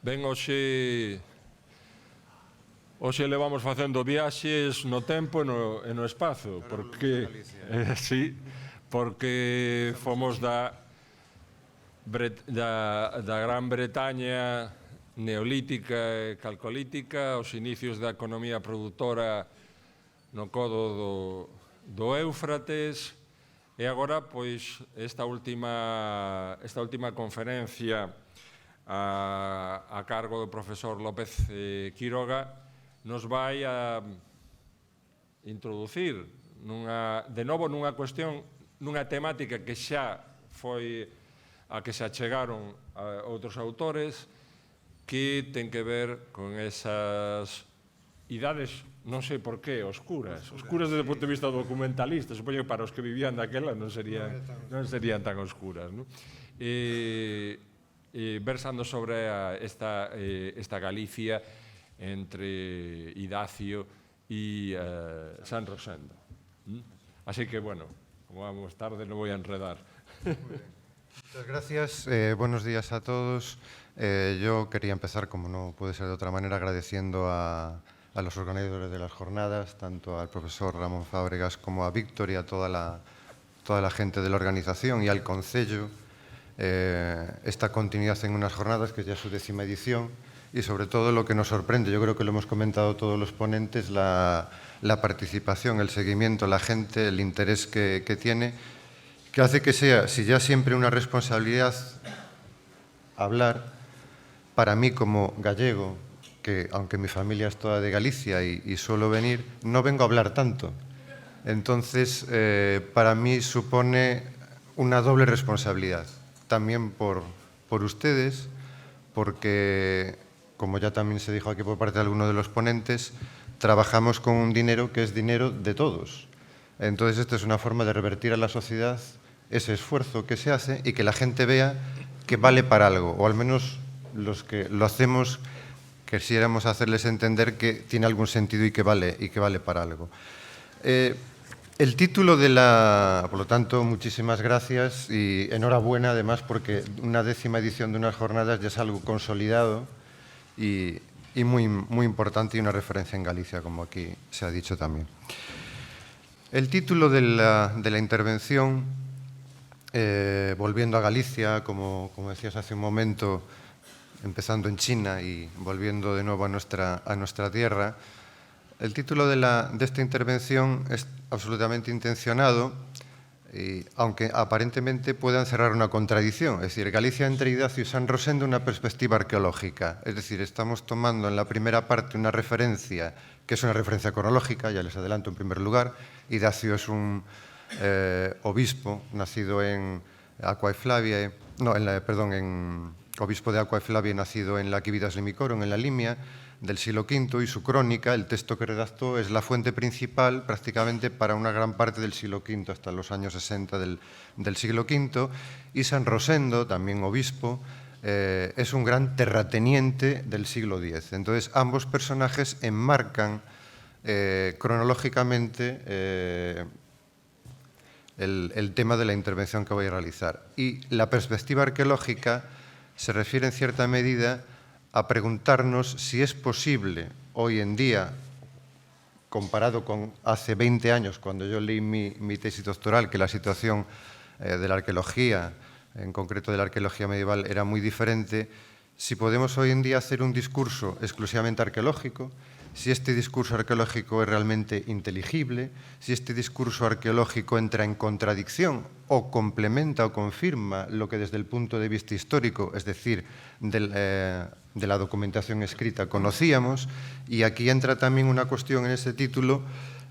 Ben, hoxe levamos facendo viaxes no tempo e no espazo, porque fomos da Gran Bretaña neolítica e calcolítica, os inicios da economía produtora no codo do Éufrates, e agora, pois, esta última conferencia a cargo do profesor López Quiroga nos vai a introducir de novo nunha cuestión, nunha temática que xa foi a que se achegaron outros autores, que ten que ver con esas idades, non sei por qué, oscuras desde o punto de vista documentalista. Supoño que para os que vivían daquela non serían tan oscuras, versando sobre esta Galicia entre Idacio e San Rosendo. Así que, bueno, como vamos tarde, no voy a enredar. Muchas gracias, buenos días a todos. Yo quería empezar, como no puede ser de otra manera, agradeciendo a los organizadores de las jornadas, tanto al profesor Ramón Fábregas como a Víctor y a toda la gente de la organización y al Concello, esta continuidad en unas jornadas que ya es su 10ª edición, y sobre todo lo que nos sorprende, yo creo que lo hemos comentado todos los ponentes, la participación, el seguimiento, la gente, el interés que tiene, que hace que sea, si ya siempre una responsabilidad hablar, para mí como gallego, que aunque mi familia es toda de Galicia y suelo venir, no vengo a hablar tanto. Entonces, para mí supone una doble responsabilidad. También por ustedes, porque, como ya también se dijo aquí por parte de alguno de los ponentes, trabajamos con un dinero que es dinero de todos. Entonces, esta es una forma de revertir a la sociedad ese esfuerzo que se hace y que la gente vea que vale para algo, o al menos los que lo hacemos quisiéramos hacerles entender que tiene algún sentido y que vale para algo. El título de por lo tanto, muchísimas gracias y enhorabuena además porque una 10ª edición de unas jornadas ya es algo consolidado y muy, muy importante y una referencia en Galicia, como aquí se ha dicho también. El título de la intervención, volviendo a Galicia, como decías hace un momento, empezando en China y volviendo de nuevo a nuestra tierra, el título de esta intervención es absolutamente intencionado, aunque aparentemente pueda encerrar una contradicción. Es decir, Galicia entre Idacio y San Rosendo, una perspectiva arqueológica. Es decir, estamos tomando en la primera parte una referencia, que es una referencia cronológica, ya les adelanto en primer lugar. Idacio es un obispo nacido en Aquae Flavia, obispo de Aquae Flavia, nacido en la Quividas Limicoro, en la Limia, del siglo V, y su crónica, el texto que redactó, es la fuente principal prácticamente para una gran parte del siglo V, hasta los años 60 del siglo V, y San Rosendo, también obispo, es un gran terrateniente del siglo X. Entonces, ambos personajes enmarcan cronológicamente el tema de la intervención que voy a realizar. Y la perspectiva arqueológica se refiere en cierta medida a preguntarnos si es posible hoy en día, comparado con hace 20 años, cuando yo leí mi tesis doctoral, que la situación de la arqueología, en concreto de la arqueología medieval, era muy diferente, si podemos hoy en día hacer un discurso exclusivamente arqueológico, si este discurso arqueológico es realmente inteligible, si este discurso arqueológico entra en contradicción o complementa o confirma lo que desde el punto de vista histórico, es decir, de la documentación escrita, conocíamos. Y aquí entra también una cuestión en ese título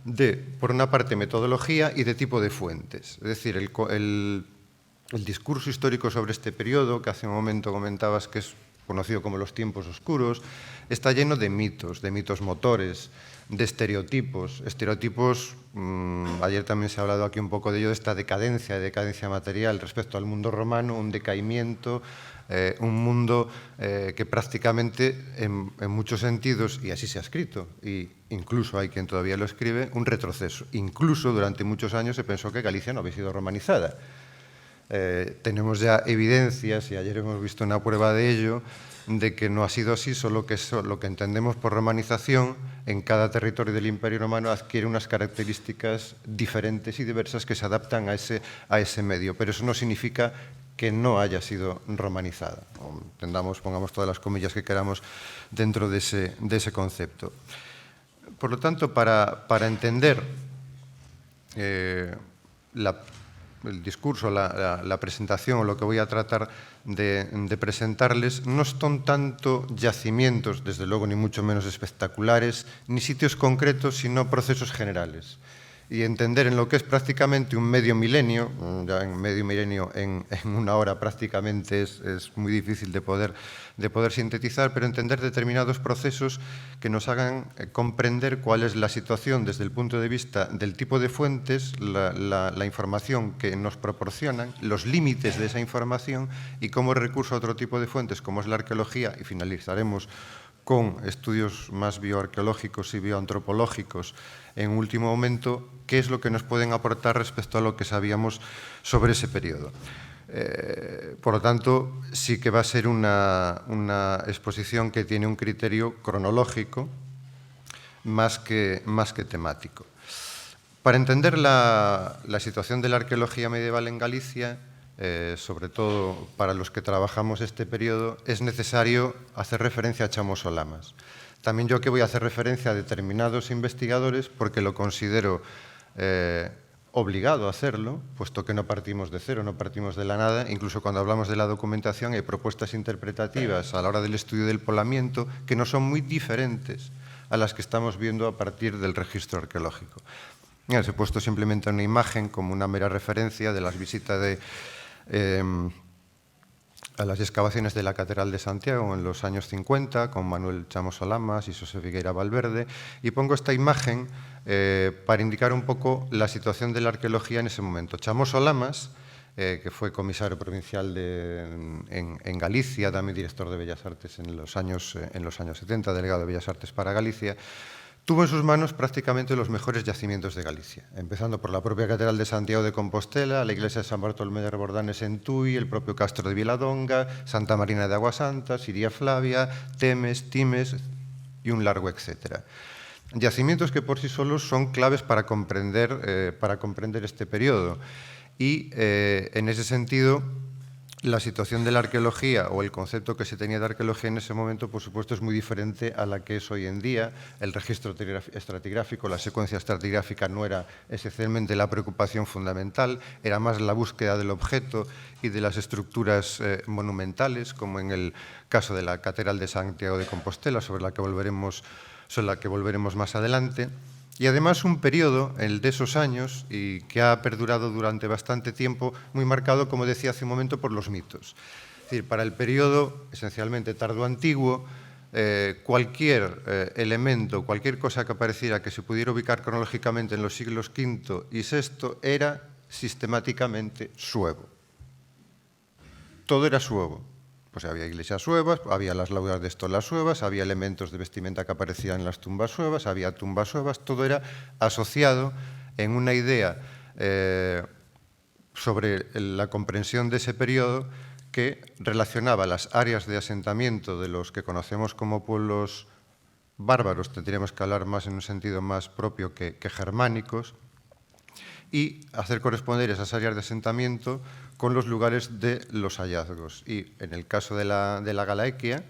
de, por una parte, metodología y de tipo de fuentes. Es decir, el discurso histórico sobre este periodo, que hace un momento comentabas que es conocido como los tiempos oscuros, está lleno de mitos motores, de estereotipos. Ayer también se ha hablado aquí un poco de ello, de esta decadencia material respecto al mundo romano, un decaimiento, un mundo que prácticamente, en muchos sentidos, y así se ha escrito, e incluso hay quien todavía lo escribe, un retroceso. Incluso durante muchos años se pensó que Galicia no había sido romanizada. Tenemos ya evidencias, y ayer hemos visto una prueba de ello, de que no ha sido así, solo que lo que entendemos por romanización en cada territorio del Imperio Romano adquiere unas características diferentes y diversas que se adaptan a ese medio, pero eso no significa que no haya sido romanizada. Pongamos todas las comillas que queramos dentro de ese concepto. Por lo tanto, para entender el discurso, la presentación, o lo que voy a tratar de presentarles, no son tanto yacimientos, desde luego, ni mucho menos espectaculares, ni sitios concretos, sino procesos generales. Y entender en lo que es prácticamente un medio milenio, ya en medio milenio en una hora prácticamente es muy difícil de poder sintetizar, pero entender determinados procesos que nos hagan comprender cuál es la situación desde el punto de vista del tipo de fuentes, la información que nos proporcionan, los límites de esa información y cómo recurso a otro tipo de fuentes como es la arqueología, y finalizaremos con estudios más bioarqueológicos y bioantropológicos en último momento, qué es lo que nos pueden aportar respecto a lo que sabíamos sobre ese periodo. Por lo tanto, sí que va a ser una exposición que tiene un criterio cronológico más que temático. Para entender la situación de la arqueología medieval en Galicia, sobre todo para los que trabajamos este periodo, es necesario hacer referencia a Chamós o Lamas. También yo que voy a hacer referencia a determinados investigadores porque lo considero obligado a hacerlo, puesto que no partimos de cero, no partimos de la nada. Incluso cuando hablamos de la documentación hay propuestas interpretativas a la hora del estudio del poblamiento que no son muy diferentes a las que estamos viendo a partir del registro arqueológico. Os he puesto simplemente una imagen como una mera referencia de las visitas a las excavaciones de la Catedral de Santiago en los años 50 con Manuel Chamós o Lamas y Xosé Figueira Valverde, y pongo esta imagen para indicar un poco la situación de la arqueología en ese momento. Chamós o Lamas, que fue comisario provincial en Galicia, también director de Bellas Artes en los años 70, delegado de Bellas Artes para Galicia, tuvo en sus manos prácticamente los mejores yacimientos de Galicia, empezando por la propia Catedral de Santiago de Compostela, la iglesia de San Bartolomé de Rebordanes en Tui, el propio Castro de Viladonga, Santa Marina de Aguasanta, Siria Flavia, Temes, Times y un largo etcétera. Yacimientos que por sí solos son claves para comprender este periodo. Y en ese sentido, la situación de la arqueología o el concepto que se tenía de arqueología en ese momento, por supuesto, es muy diferente a la que es hoy en día. El registro estratigráfico, la secuencia estratigráfica no era esencialmente la preocupación fundamental, era más la búsqueda del objeto y de las estructuras monumentales, como en el caso de la Catedral de Santiago de Compostela, sobre la que volveremos más adelante. Y además un periodo, el de esos años, y que ha perdurado durante bastante tiempo, muy marcado, como decía hace un momento, por los mitos. Es decir, para el periodo esencialmente tardoantiguo, cualquier elemento, cualquier cosa que apareciera que se pudiera ubicar cronológicamente en los siglos V y VI era sistemáticamente suevo. Todo era suevo. Pues había iglesias suevas, había las laudas de estolas suevas, había elementos de vestimenta que aparecían en las tumbas suevas, había tumbas suevas, todo era asociado en una idea sobre la comprensión de ese periodo que relacionaba las áreas de asentamiento de los que conocemos como pueblos bárbaros, tendríamos que hablar más en un sentido más propio que germánicos, y hacer corresponder esas áreas de asentamiento con los lugares de los hallazgos. Y en el caso de la Galaequia,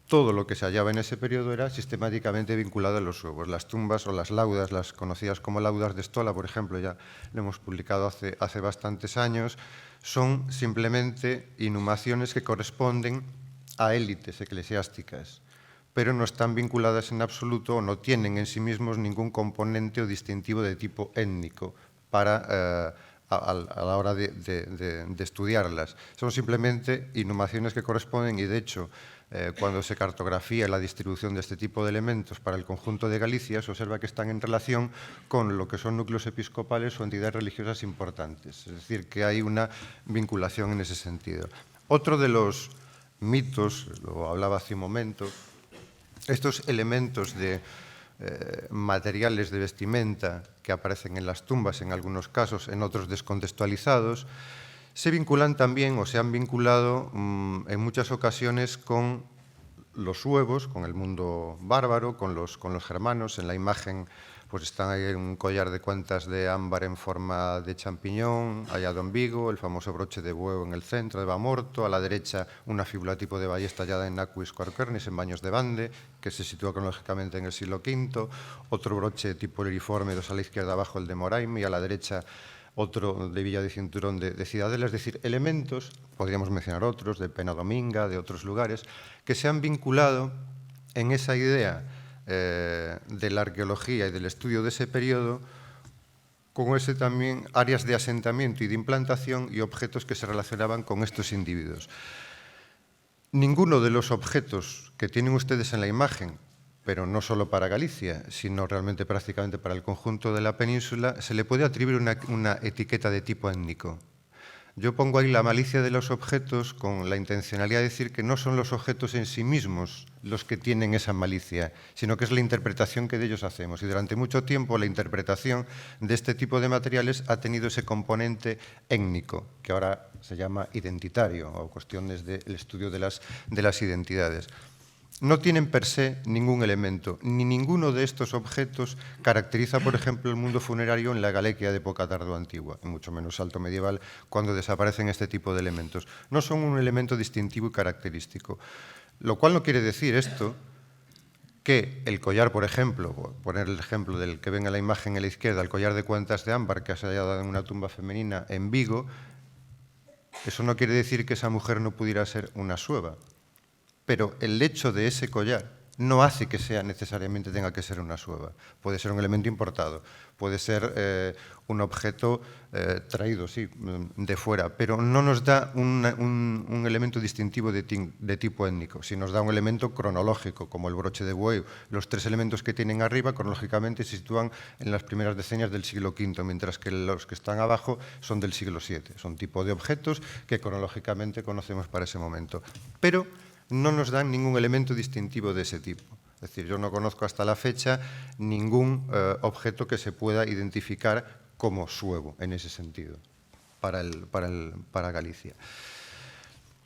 todo lo que se hallaba en ese periodo era sistemáticamente vinculado a los suevos. Las tumbas o las laudas, las conocidas como laudas de estola, por ejemplo, ya lo hemos publicado hace bastantes años, son simplemente inhumaciones que corresponden a élites eclesiásticas, pero no están vinculadas en absoluto o no tienen en sí mismos ningún componente o distintivo de tipo étnico a la hora de estudiarlas. Son simplemente inhumaciones que corresponden y, de hecho, cuando se cartografía la distribución de este tipo de elementos para el conjunto de Galicia, se observa que están en relación con lo que son núcleos episcopales o entidades religiosas importantes. Es decir, que hay una vinculación en ese sentido. Otro de los mitos, lo hablaba hace un momento, estos elementos de materiales de vestimenta que aparecen en las tumbas en algunos casos, en otros descontextualizados, se vinculan también o se han vinculado en muchas ocasiones con los suevos, con el mundo bárbaro, con los germanos. En la imagen pues están ahí un collar de cuentas de ámbar en forma de champiñón, allá Don Vigo, el famoso broche de bueo en el centro de Bamorto, a la derecha una figura tipo de ballesta tallada en Aquis Corkernis, en Baños de Bande, que se sitúa cronológicamente en el siglo V, otro broche tipo liriforme, dos a la izquierda abajo el de Moraime, y a la derecha otro de Villa de Cinturón de Ciudadela, es decir, elementos, podríamos mencionar otros, de Penadominga, de otros lugares, que se han vinculado en esa idea de la arqueología y del estudio de ese periodo con ese también áreas de asentamiento y de implantación y objetos que se relacionaban con estos individuos. Ninguno de los objetos que tienen ustedes en la imagen, pero no solo para Galicia, sino realmente prácticamente para el conjunto de la península, se le puede atribuir una etiqueta de tipo étnico. Yo pongo ahí la malicia de los objetos con la intencionalidad de decir que no son los objetos en sí mismos los que tienen esa malicia, sino que es la interpretación que de ellos hacemos. Y durante mucho tiempo la interpretación de este tipo de materiales ha tenido ese componente étnico, que ahora se llama identitario, o cuestiones del estudio de las identidades. No tienen per se ningún elemento, ni ninguno de estos objetos caracteriza, por ejemplo, el mundo funerario en la Galicia de época tardoantigua, y mucho menos alto medieval, cuando desaparecen este tipo de elementos. No son un elemento distintivo y característico. Lo cual no quiere decir esto que el collar, por ejemplo, voy a poner el ejemplo del que ven en la imagen a la izquierda, el collar de cuentas de ámbar que se ha hallado en una tumba femenina en Vigo, eso no quiere decir que esa mujer no pudiera ser una sueva. Pero el hecho de ese collar no hace que necesariamente tenga que ser una sueva. Puede ser un elemento importado, puede ser un objeto traído, sí, de fuera, pero no nos da un elemento distintivo de tipo étnico, sino nos da un elemento cronológico, como el broche de buey. Los tres elementos que tienen arriba, cronológicamente, se sitúan en las primeras decenias del siglo V, mientras que los que están abajo son del siglo VII. Son tipo de objetos que cronológicamente conocemos para ese momento. Pero no nos dan ningún elemento distintivo de ese tipo. Es decir, yo no conozco hasta la fecha ningún objeto que se pueda identificar como suevo en ese sentido para Galicia.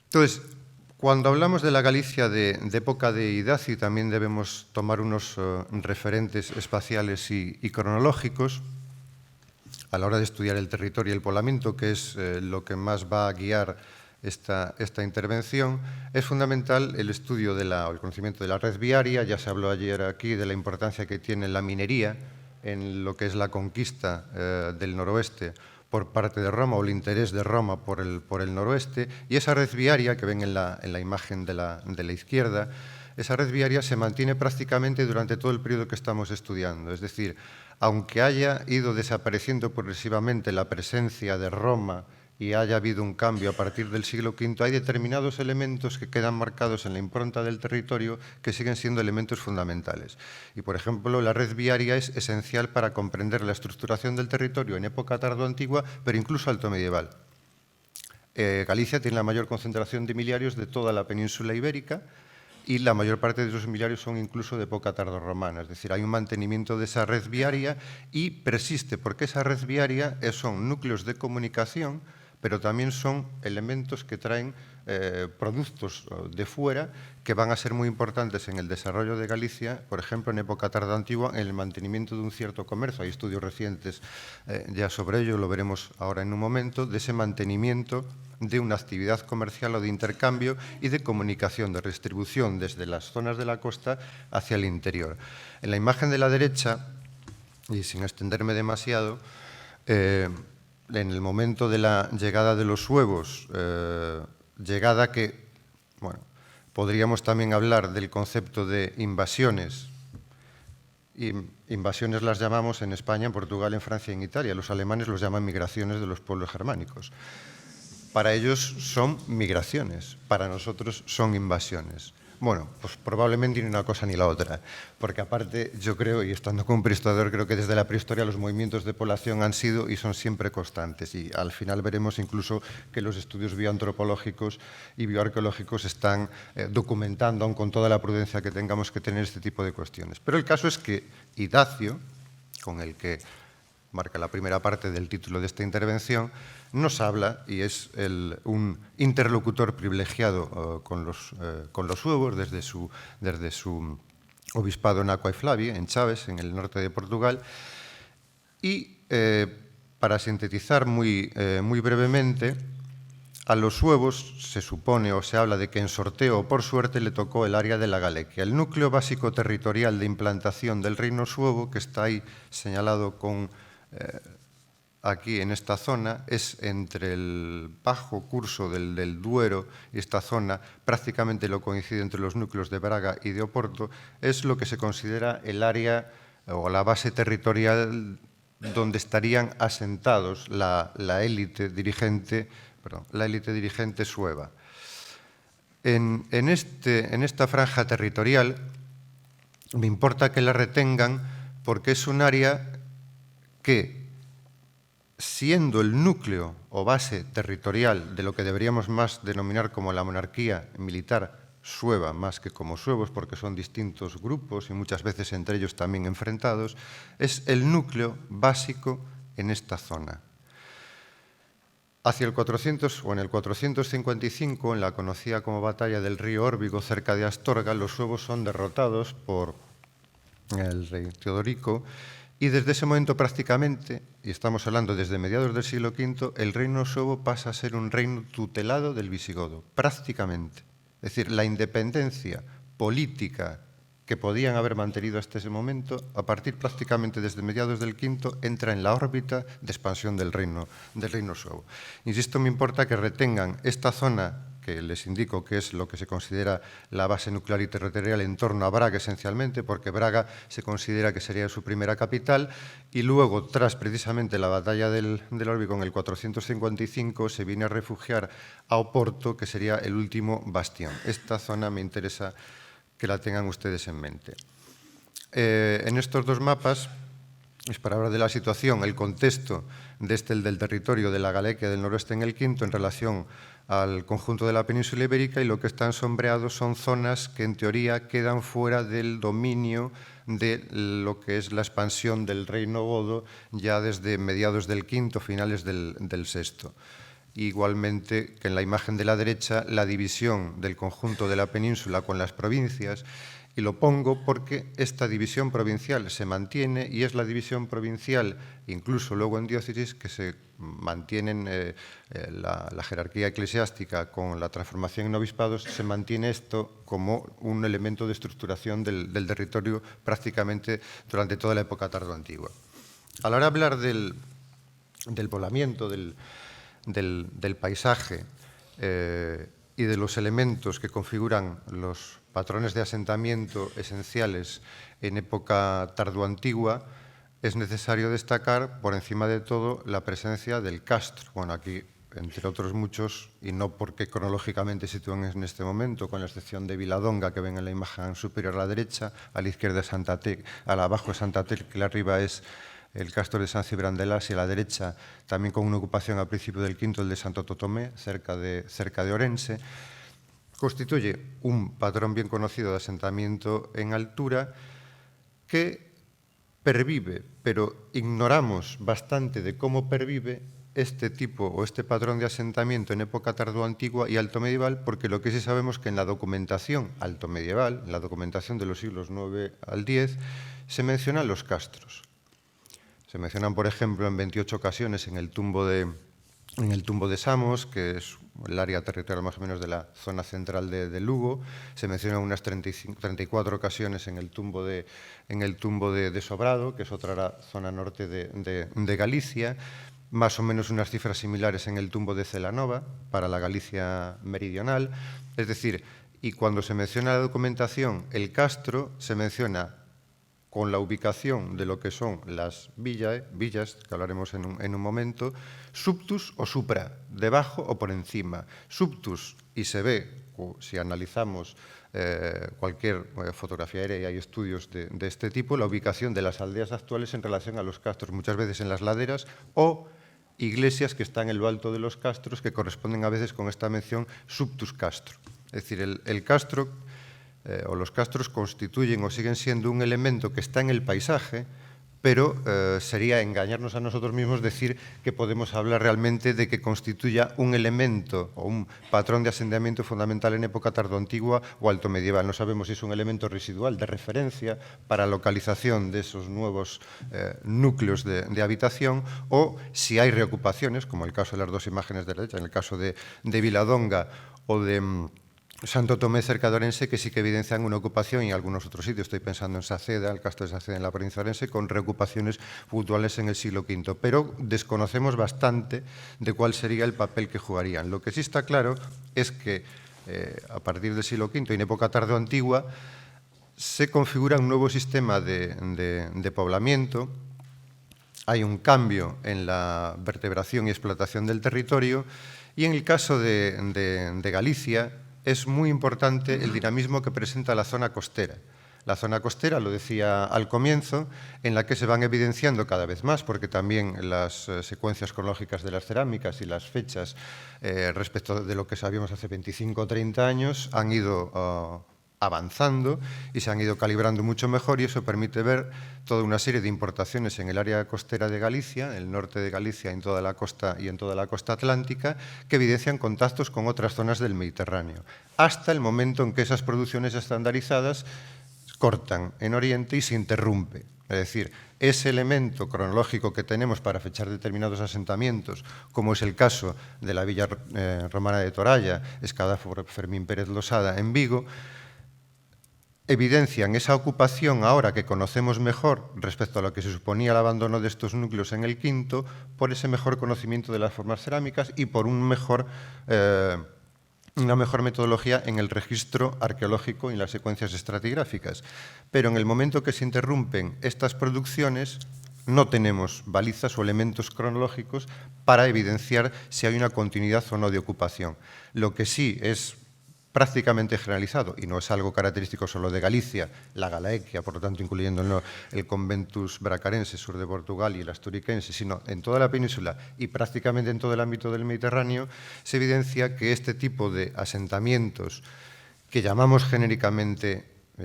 Entonces, cuando hablamos de la Galicia de época de Idacio, también debemos tomar unos referentes espaciales y cronológicos a la hora de estudiar el territorio y el poblamiento, que es lo que más va a guiar esta intervención. Es fundamental el estudio el conocimiento de la red viaria. Ya se habló ayer aquí de la importancia que tiene la minería en lo que es la conquista del noroeste por parte de Roma, o el interés de Roma por el noroeste, y esa red viaria que ven en la imagen de la izquierda, esa red viaria se mantiene prácticamente durante todo el periodo que estamos estudiando. Es decir, aunque haya ido desapareciendo progresivamente la presencia de Roma y haya habido un cambio a partir del siglo V, hay determinados elementos que quedan marcados en la impronta del territorio que siguen siendo elementos fundamentales. Y, por ejemplo, la red viaria es esencial para comprender la estructuración del territorio en época tardoantigua, pero incluso alto medieval. Galicia tiene la mayor concentración de miliarios de toda la península ibérica, y la mayor parte de esos miliarios son incluso de época tardorromana. Es decir, hay un mantenimiento de esa red viaria y persiste, porque esa red viaria son núcleos de comunicación, pero también son elementos que traen productos de fuera que van a ser muy importantes en el desarrollo de Galicia, por ejemplo, en época tardoantigua, en el mantenimiento de un cierto comercio. Hay estudios recientes ya sobre ello, lo veremos ahora en un momento, de ese mantenimiento de una actividad comercial o de intercambio y de comunicación, de distribución desde las zonas de la costa hacia el interior. En la imagen de la derecha, y sin extenderme demasiado, en el momento de la llegada de los suevos, llegada que, bueno, podríamos también hablar del concepto de invasiones. Invasiones las llamamos en España, en Portugal, en Francia y en Italia. Los alemanes los llaman migraciones de los pueblos germánicos. Para ellos son migraciones, para nosotros son invasiones. Bueno, pues probablemente ni una cosa ni la otra, porque aparte yo creo, y estando como prehistorio, creo que desde la prehistoria los movimientos de población han sido y son siempre constantes, y al final veremos incluso que los estudios bioantropológicos y bioarqueológicos están documentando, aun con toda la prudencia que tengamos que tener, este tipo de cuestiones. Pero el caso es que Idacio, con el que marca la primera parte del título de esta intervención, nos habla y es un interlocutor privilegiado con los suevos desde su obispado en Aquae Flavia, en Chaves, en el norte de Portugal. Y para sintetizar muy brevemente, a los suevos se supone o se habla de que en sorteo o por suerte le tocó el área de la Galequia, el núcleo básico territorial de implantación del reino suevo, que está ahí señalado con aquí en esta zona, es entre el bajo curso del Duero y esta zona, prácticamente lo coincide entre los núcleos de Braga y de Oporto, es lo que se considera el área o la base territorial donde estarían asentados la élite dirigente sueva. En esta franja territorial me importa que la retengan porque es un área que, siendo el núcleo o base territorial de lo que deberíamos más denominar como la monarquía militar sueva, más que como suevos, porque son distintos grupos y muchas veces entre ellos también enfrentados, es el núcleo básico en esta zona. Hacia el 400 o en el 455, en la conocida como Batalla del río Órbigo, cerca de Astorga, los suevos son derrotados por el rey Teodorico. Y desde ese momento prácticamente, y estamos hablando desde mediados del siglo V, el reino suevo pasa a ser un reino tutelado del visigodo, prácticamente. Es decir, la independencia política que podían haber mantenido hasta ese momento, a partir prácticamente desde mediados del V, entra en la órbita de expansión del reino suevo. Insisto, me importa que retengan esta zona que les indico que es lo que se considera la base nuclear y territorial en torno a Braga esencialmente, porque Braga se considera que sería su primera capital, y luego, tras precisamente la batalla del Órbigo en el 455, se viene a refugiar a Oporto, que sería el último bastión. Esta zona me interesa que la tengan ustedes en mente. En estos dos mapas, es para hablar de la situación, el contexto el del territorio de la Galequia del noroeste en el V en relación al conjunto de la península ibérica, y lo que están sombreados son zonas que en teoría quedan fuera del dominio de lo que es la expansión del reino godo ya desde mediados del V, finales del VI. Igualmente que en la imagen de la derecha, la división del conjunto de la península con las provincias, y lo pongo porque esta división provincial se mantiene y es la división provincial, incluso luego en diócesis, que se mantienen la jerarquía eclesiástica con la transformación en obispados, se mantiene esto como un elemento de estructuración del territorio prácticamente durante toda la época tardoantigua. A la hora de hablar del poblamiento, del paisaje y de los elementos que configuran los patrones de asentamiento esenciales en época tardoantigua, es necesario destacar, por encima de todo, la presencia del castro. Bueno, aquí, entre otros muchos, y no porque cronológicamente se sitúan en este momento, con la excepción de Viladonga, que ven en la imagen superior a la derecha, a la izquierda es Santa Tec, abajo es Santa Tec, que arriba es el castro de San Cibrán de Las, y a la derecha, también con una ocupación al principio del V, el de Santo Totomé, cerca de Orense, constituye un patrón bien conocido de asentamiento en altura que pervive, pero ignoramos bastante de cómo pervive este tipo o este patrón de asentamiento en época tardoantigua y alto medieval, porque lo que sí sabemos es que en la documentación alto medieval, en la documentación de los siglos IX al X, se mencionan los castros. Se mencionan, por ejemplo, en 28 ocasiones en el tumbo de Samos, que es el área territorial más o menos de la zona central de Lugo. Se mencionan unas 34 ocasiones en el tumbo de Sobrado, que es otra zona norte de Galicia. Más o menos unas cifras similares en el tumbo de Celanova, para la Galicia meridional. Es decir, y cuando se menciona la documentación, el castro se menciona con la ubicación de lo que son las villas, que hablaremos en un momento, subtus o supra, debajo o por encima. Subtus, y se ve, si analizamos cualquier fotografía aérea, y hay estudios de este tipo, la ubicación de las aldeas actuales en relación a los castros, muchas veces en las laderas, o iglesias que están en lo alto de los castros, que corresponden a veces con esta mención subtus castro. Es decir, el castro o los castros constituyen o siguen siendo un elemento que está en el paisaje, pero sería engañarnos a nosotros mismos decir que podemos hablar realmente de que constituya un elemento o un patrón de asentamiento fundamental en época tardoantigua o alto medieval. No sabemos si es un elemento residual de referencia para localización de esos nuevos núcleos de habitación, o si hay reocupaciones, como el caso de las dos imágenes de la derecha, en el caso de Viladonga o de Santo Tomé cerca de Orense, que sí que evidencian una ocupación, y en algunos otros sitios, estoy pensando en Saceda, el castro de Saceda en la provincia de Orense, con reocupaciones puntuales en el siglo V, pero desconocemos bastante de cuál sería el papel que jugarían. Lo que sí está claro es que a partir del siglo V y en época tardoantigua se configura un nuevo sistema de poblamiento. Hay un cambio en la vertebración y explotación del territorio, y en el caso de Galicia es muy importante el dinamismo que presenta la zona costera. La zona costera, lo decía al comienzo, en la que se van evidenciando cada vez más, porque también las secuencias cronológicas de las cerámicas y las fechas respecto de lo que sabíamos hace 25 o 30 años han ido avanzando y se han ido calibrando mucho mejor, y eso permite ver toda una serie de importaciones en el área costera de Galicia, el norte de Galicia, en toda la costa y en toda la costa atlántica, que evidencian contactos con otras zonas del Mediterráneo, hasta el momento en que esas producciones estandarizadas cortan en Oriente y se interrumpe. Es decir, ese elemento cronológico que tenemos para fechar determinados asentamientos, como es el caso de la villa romana de Toralla, excavada por Fermín Pérez Losada en Vigo, evidencian esa ocupación ahora que conocemos mejor respecto a lo que se suponía el abandono de estos núcleos en el V, por ese mejor conocimiento de las formas cerámicas y por una mejor metodología en el registro arqueológico y en las secuencias estratigráficas. Pero en el momento que se interrumpen estas producciones, no tenemos balizas o elementos cronológicos para evidenciar si hay una continuidad o no de ocupación. Lo que sí es prácticamente generalizado, y no es algo característico solo de Galicia, la Galaequia, por lo tanto incluyendo el Conventus Bracarense, sur de Portugal, y el Asturiquense, sino en toda la península y prácticamente en todo el ámbito del Mediterráneo, se evidencia que este tipo de asentamientos que llamamos genéricamente,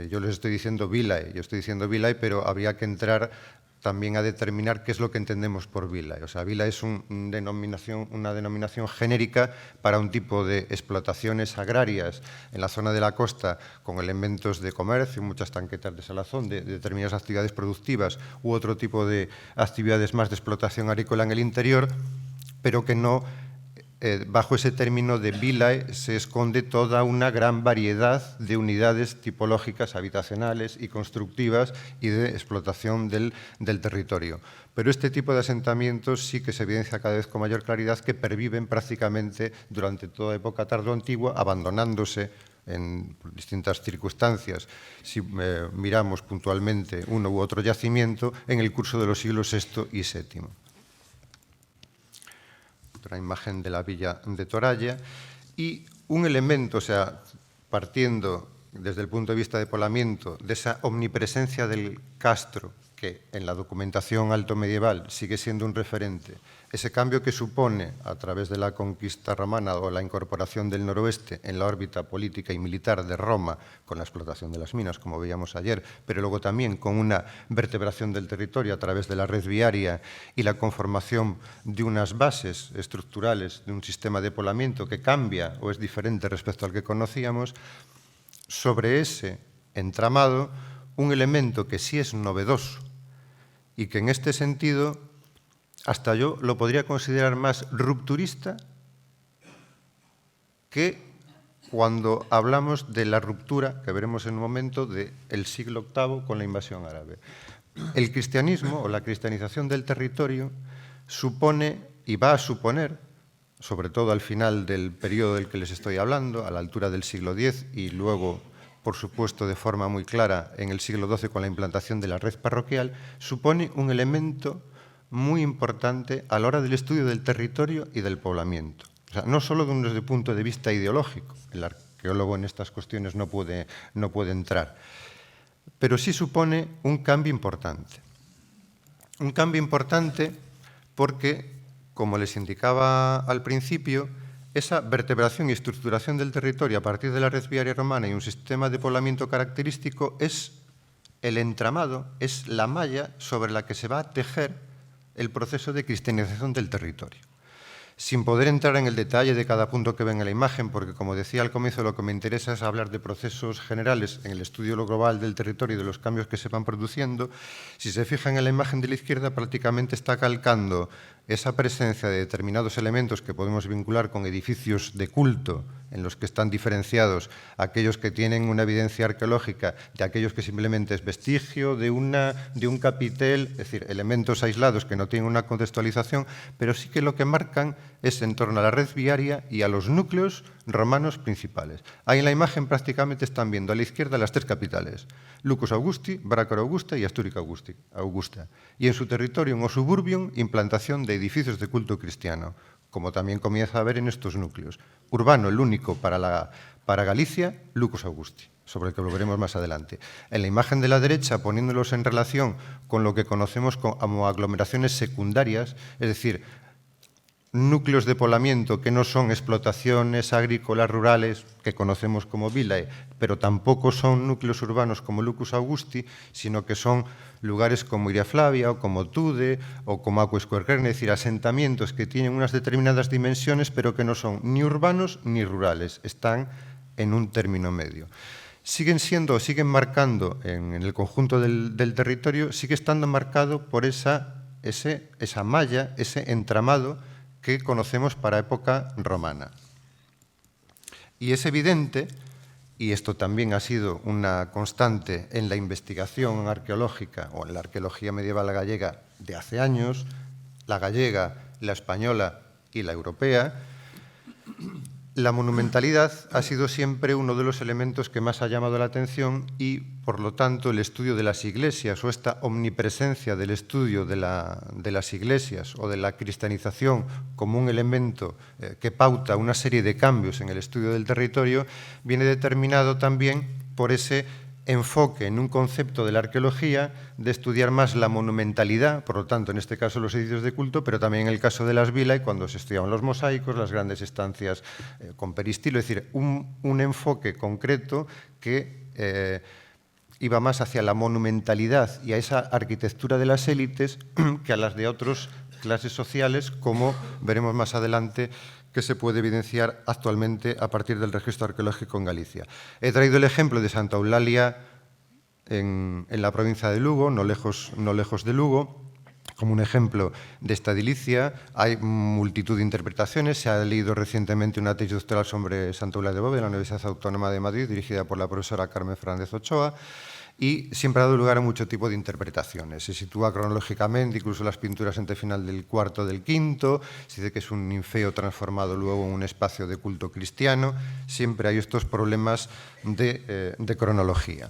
yo les estoy diciendo villae, pero habría que entrar también a determinar qué es lo que entendemos por villae. O sea, villae es una denominación genérica para un tipo de explotaciones agrarias en la zona de la costa con elementos de comercio, muchas tanquetas de salazón, de determinadas actividades productivas u otro tipo de actividades más de explotación agrícola en el interior, pero que no, bajo ese término de villae se esconde toda una gran variedad de unidades tipológicas habitacionales y constructivas y de explotación del territorio. Pero este tipo de asentamientos sí que se evidencia cada vez con mayor claridad que perviven prácticamente durante toda época tardoantigua, abandonándose en distintas circunstancias, si miramos puntualmente uno u otro yacimiento, en el curso de los siglos VI y VII. Otra imagen de la villa de Toralla, y un elemento, o sea, partiendo desde el punto de vista de poblamiento, de esa omnipresencia del castro, que en la documentación alto medieval sigue siendo un referente, ese cambio que supone a través de la conquista romana o la incorporación del noroeste en la órbita política y militar de Roma, con la explotación de las minas, como veíamos ayer, pero luego también con una vertebración del territorio a través de la red viaria y la conformación de unas bases estructurales de un sistema de poblamiento que cambia o es diferente respecto al que conocíamos. Sobre ese entramado, un elemento que sí es novedoso y que en este sentido hasta yo lo podría considerar más rupturista que cuando hablamos de la ruptura, que veremos en un momento, del siglo VIII con la invasión árabe. El cristianismo o la cristianización del territorio supone y va a suponer, sobre todo al final del periodo del que les estoy hablando, a la altura del siglo X y luego, por supuesto, de forma muy clara en el siglo XII con la implantación de la red parroquial, supone un elemento muy importante a la hora del estudio del territorio y del poblamiento. O sea, no solo desde el punto de vista ideológico, el arqueólogo en estas cuestiones no puede entrar, pero sí supone un cambio importante. Un cambio importante porque, como les indicaba al principio, esa vertebración y estructuración del territorio a partir de la red viaria romana y un sistema de poblamiento característico es el entramado es la malla sobre la que se va a tejer el proceso de cristianización del territorio. Sin poder entrar en el detalle de cada punto que ven en la imagen, porque como decía al comienzo, lo que me interesa es hablar de procesos generales en el estudio global del territorio y de los cambios que se van produciendo, si se fijan en la imagen de la izquierda, prácticamente está calcando esa presencia de determinados elementos que podemos vincular con edificios de culto, en los que están diferenciados aquellos que tienen una evidencia arqueológica de aquellos que simplemente es vestigio de un capitel, es decir, elementos aislados que no tienen una contextualización, pero sí que lo que marcan es en torno a la red viaria y a los núcleos romanos principales. Ahí en la imagen prácticamente están viendo a la izquierda las tres capitales, Lucus Augusti, Brácora Augusta y Astúrica Augusta. Y en su territorio, en o suburbium, implantación de edificios de culto cristiano, como también comienza a ver en estos núcleos. Urbano, el único para Galicia, Lucus Augusti, sobre el que lo veremos más adelante. En la imagen de la derecha, poniéndolos en relación con lo que conocemos como aglomeraciones secundarias, es decir, núcleos de poblamiento que no son explotaciones agrícolas rurales que conocemos como villae, pero tampoco son núcleos urbanos como Lucus Augusti, sino que son lugares como Iria Flavia o como Tude o como Aquae Squerquerne, es decir, asentamientos que tienen unas determinadas dimensiones pero que no son ni urbanos ni rurales, están en un término medio. Siguen marcando en el conjunto del territorio, sigue estando marcado por esa malla, ese entramado que conocemos para época romana. Y es evidente, y esto también ha sido una constante en la investigación arqueológica o en la arqueología medieval gallega de hace años, la gallega, la española y la europea, la monumentalidad ha sido siempre uno de los elementos que más ha llamado la atención y, por lo tanto, el estudio de las iglesias o esta omnipresencia del estudio de las iglesias o de la cristianización como un elemento que pauta una serie de cambios en el estudio del territorio, viene determinado también por ese enfoque en un concepto de la arqueología de estudiar más la monumentalidad, por lo tanto, en este caso los edificios de culto, pero también en el caso de las villae, cuando se estudiaban los mosaicos, las grandes estancias con peristilo, es decir, un enfoque concreto que iba más hacia la monumentalidad y a esa arquitectura de las élites que a las de otras clases sociales, como veremos más adelante, que se puede evidenciar actualmente a partir del registro arqueológico en Galicia. He traído el ejemplo de Santa Eulalia en la provincia de Lugo, no lejos de Lugo, como un ejemplo de esta edilicia. Hay multitud de interpretaciones. Se ha leído recientemente una tesis doctoral sobre Santa Eulalia de Bóveda en la Universidad Autónoma de Madrid, dirigida por la profesora Carmen Fernández Ochoa, y siempre ha dado lugar a mucho tipo de interpretaciones. Se sitúa cronológicamente, incluso las pinturas entre final del cuarto del quinto, se dice que es un ninfeo transformado luego en un espacio de culto cristiano. Siempre hay estos problemas de cronología.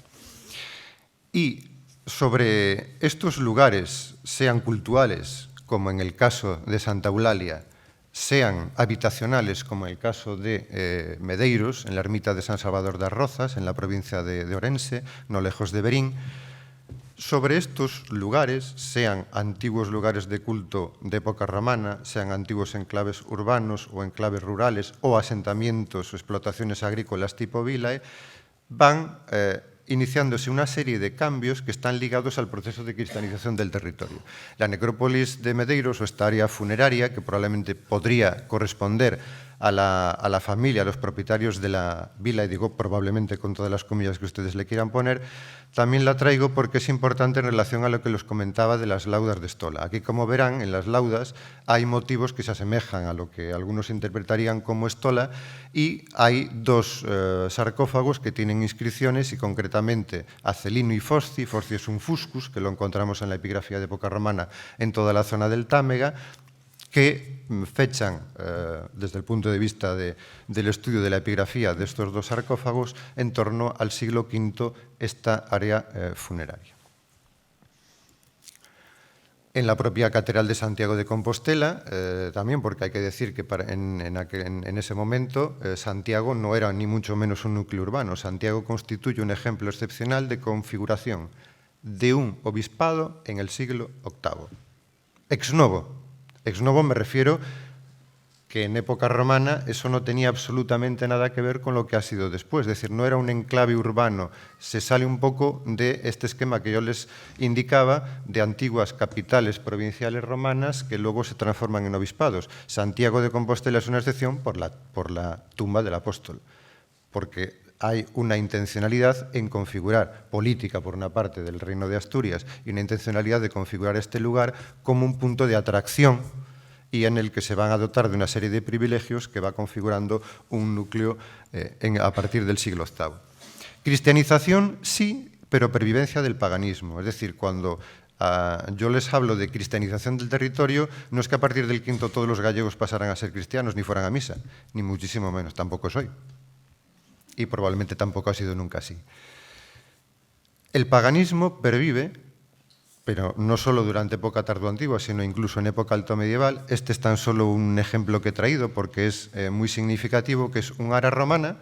Y sobre estos lugares, sean cultuales, como en el caso de Santa Eulalia, sean habitacionales, como en el caso de Medeiros, en la ermita de San Salvador das Rozas, en la provincia de Orense, no lejos de Verín. Sobre estos lugares, sean antiguos lugares de culto de época romana, sean antiguos enclaves urbanos o enclaves rurales o asentamientos o explotaciones agrícolas tipo villae, van iniciándose una serie de cambios que están ligados al proceso de cristianización del territorio. La necrópolis de Medeiros, o esta área funeraria, que probablemente podría corresponder a la familia, a los propietarios de la vila, y digo probablemente con todas las comillas que ustedes le quieran poner, también la traigo porque es importante en relación a lo que les comentaba de las laudas de Stola. Aquí, como verán, en las laudas hay motivos que se asemejan a lo que algunos interpretarían como Stola, y hay dos sarcófagos que tienen inscripciones, y concretamente a Celino y Fosci. Fosci es un fuscus, que lo encontramos en la epigrafía de época romana en toda la zona del Támega, que fechan, desde el punto de vista del estudio de la epigrafía de estos dos sarcófagos, en torno al siglo V esta área funeraria. En la propia Catedral de Santiago de Compostela, también, porque hay que decir que en ese momento Santiago no era ni mucho menos un núcleo urbano. Santiago constituye un ejemplo excepcional de configuración de un obispado en el siglo VIII. Ex novo. Ex novo me refiero que en época romana eso no tenía absolutamente nada que ver con lo que ha sido después. Es decir, no era un enclave urbano. Se sale un poco de este esquema que yo les indicaba de antiguas capitales provinciales romanas que luego se transforman en obispados. Santiago de Compostela es una excepción por la tumba del apóstol, porque hay una intencionalidad en configurar política, por una parte, del Reino de Asturias y una intencionalidad de configurar este lugar como un punto de atracción y en el que se van a dotar de una serie de privilegios que va configurando un núcleo a partir del siglo VIII. Cristianización, sí, pero pervivencia del paganismo. Es decir, cuando yo les hablo de cristianización del territorio, no es que a partir del V todos los gallegos pasaran a ser cristianos ni fueran a misa, ni muchísimo menos, tampoco soy. Y probablemente tampoco ha sido nunca así. El paganismo pervive, pero no solo durante época tardoantigua, sino incluso en época altomedieval. Este es tan solo un ejemplo que he traído porque es muy significativo, que es un ara romana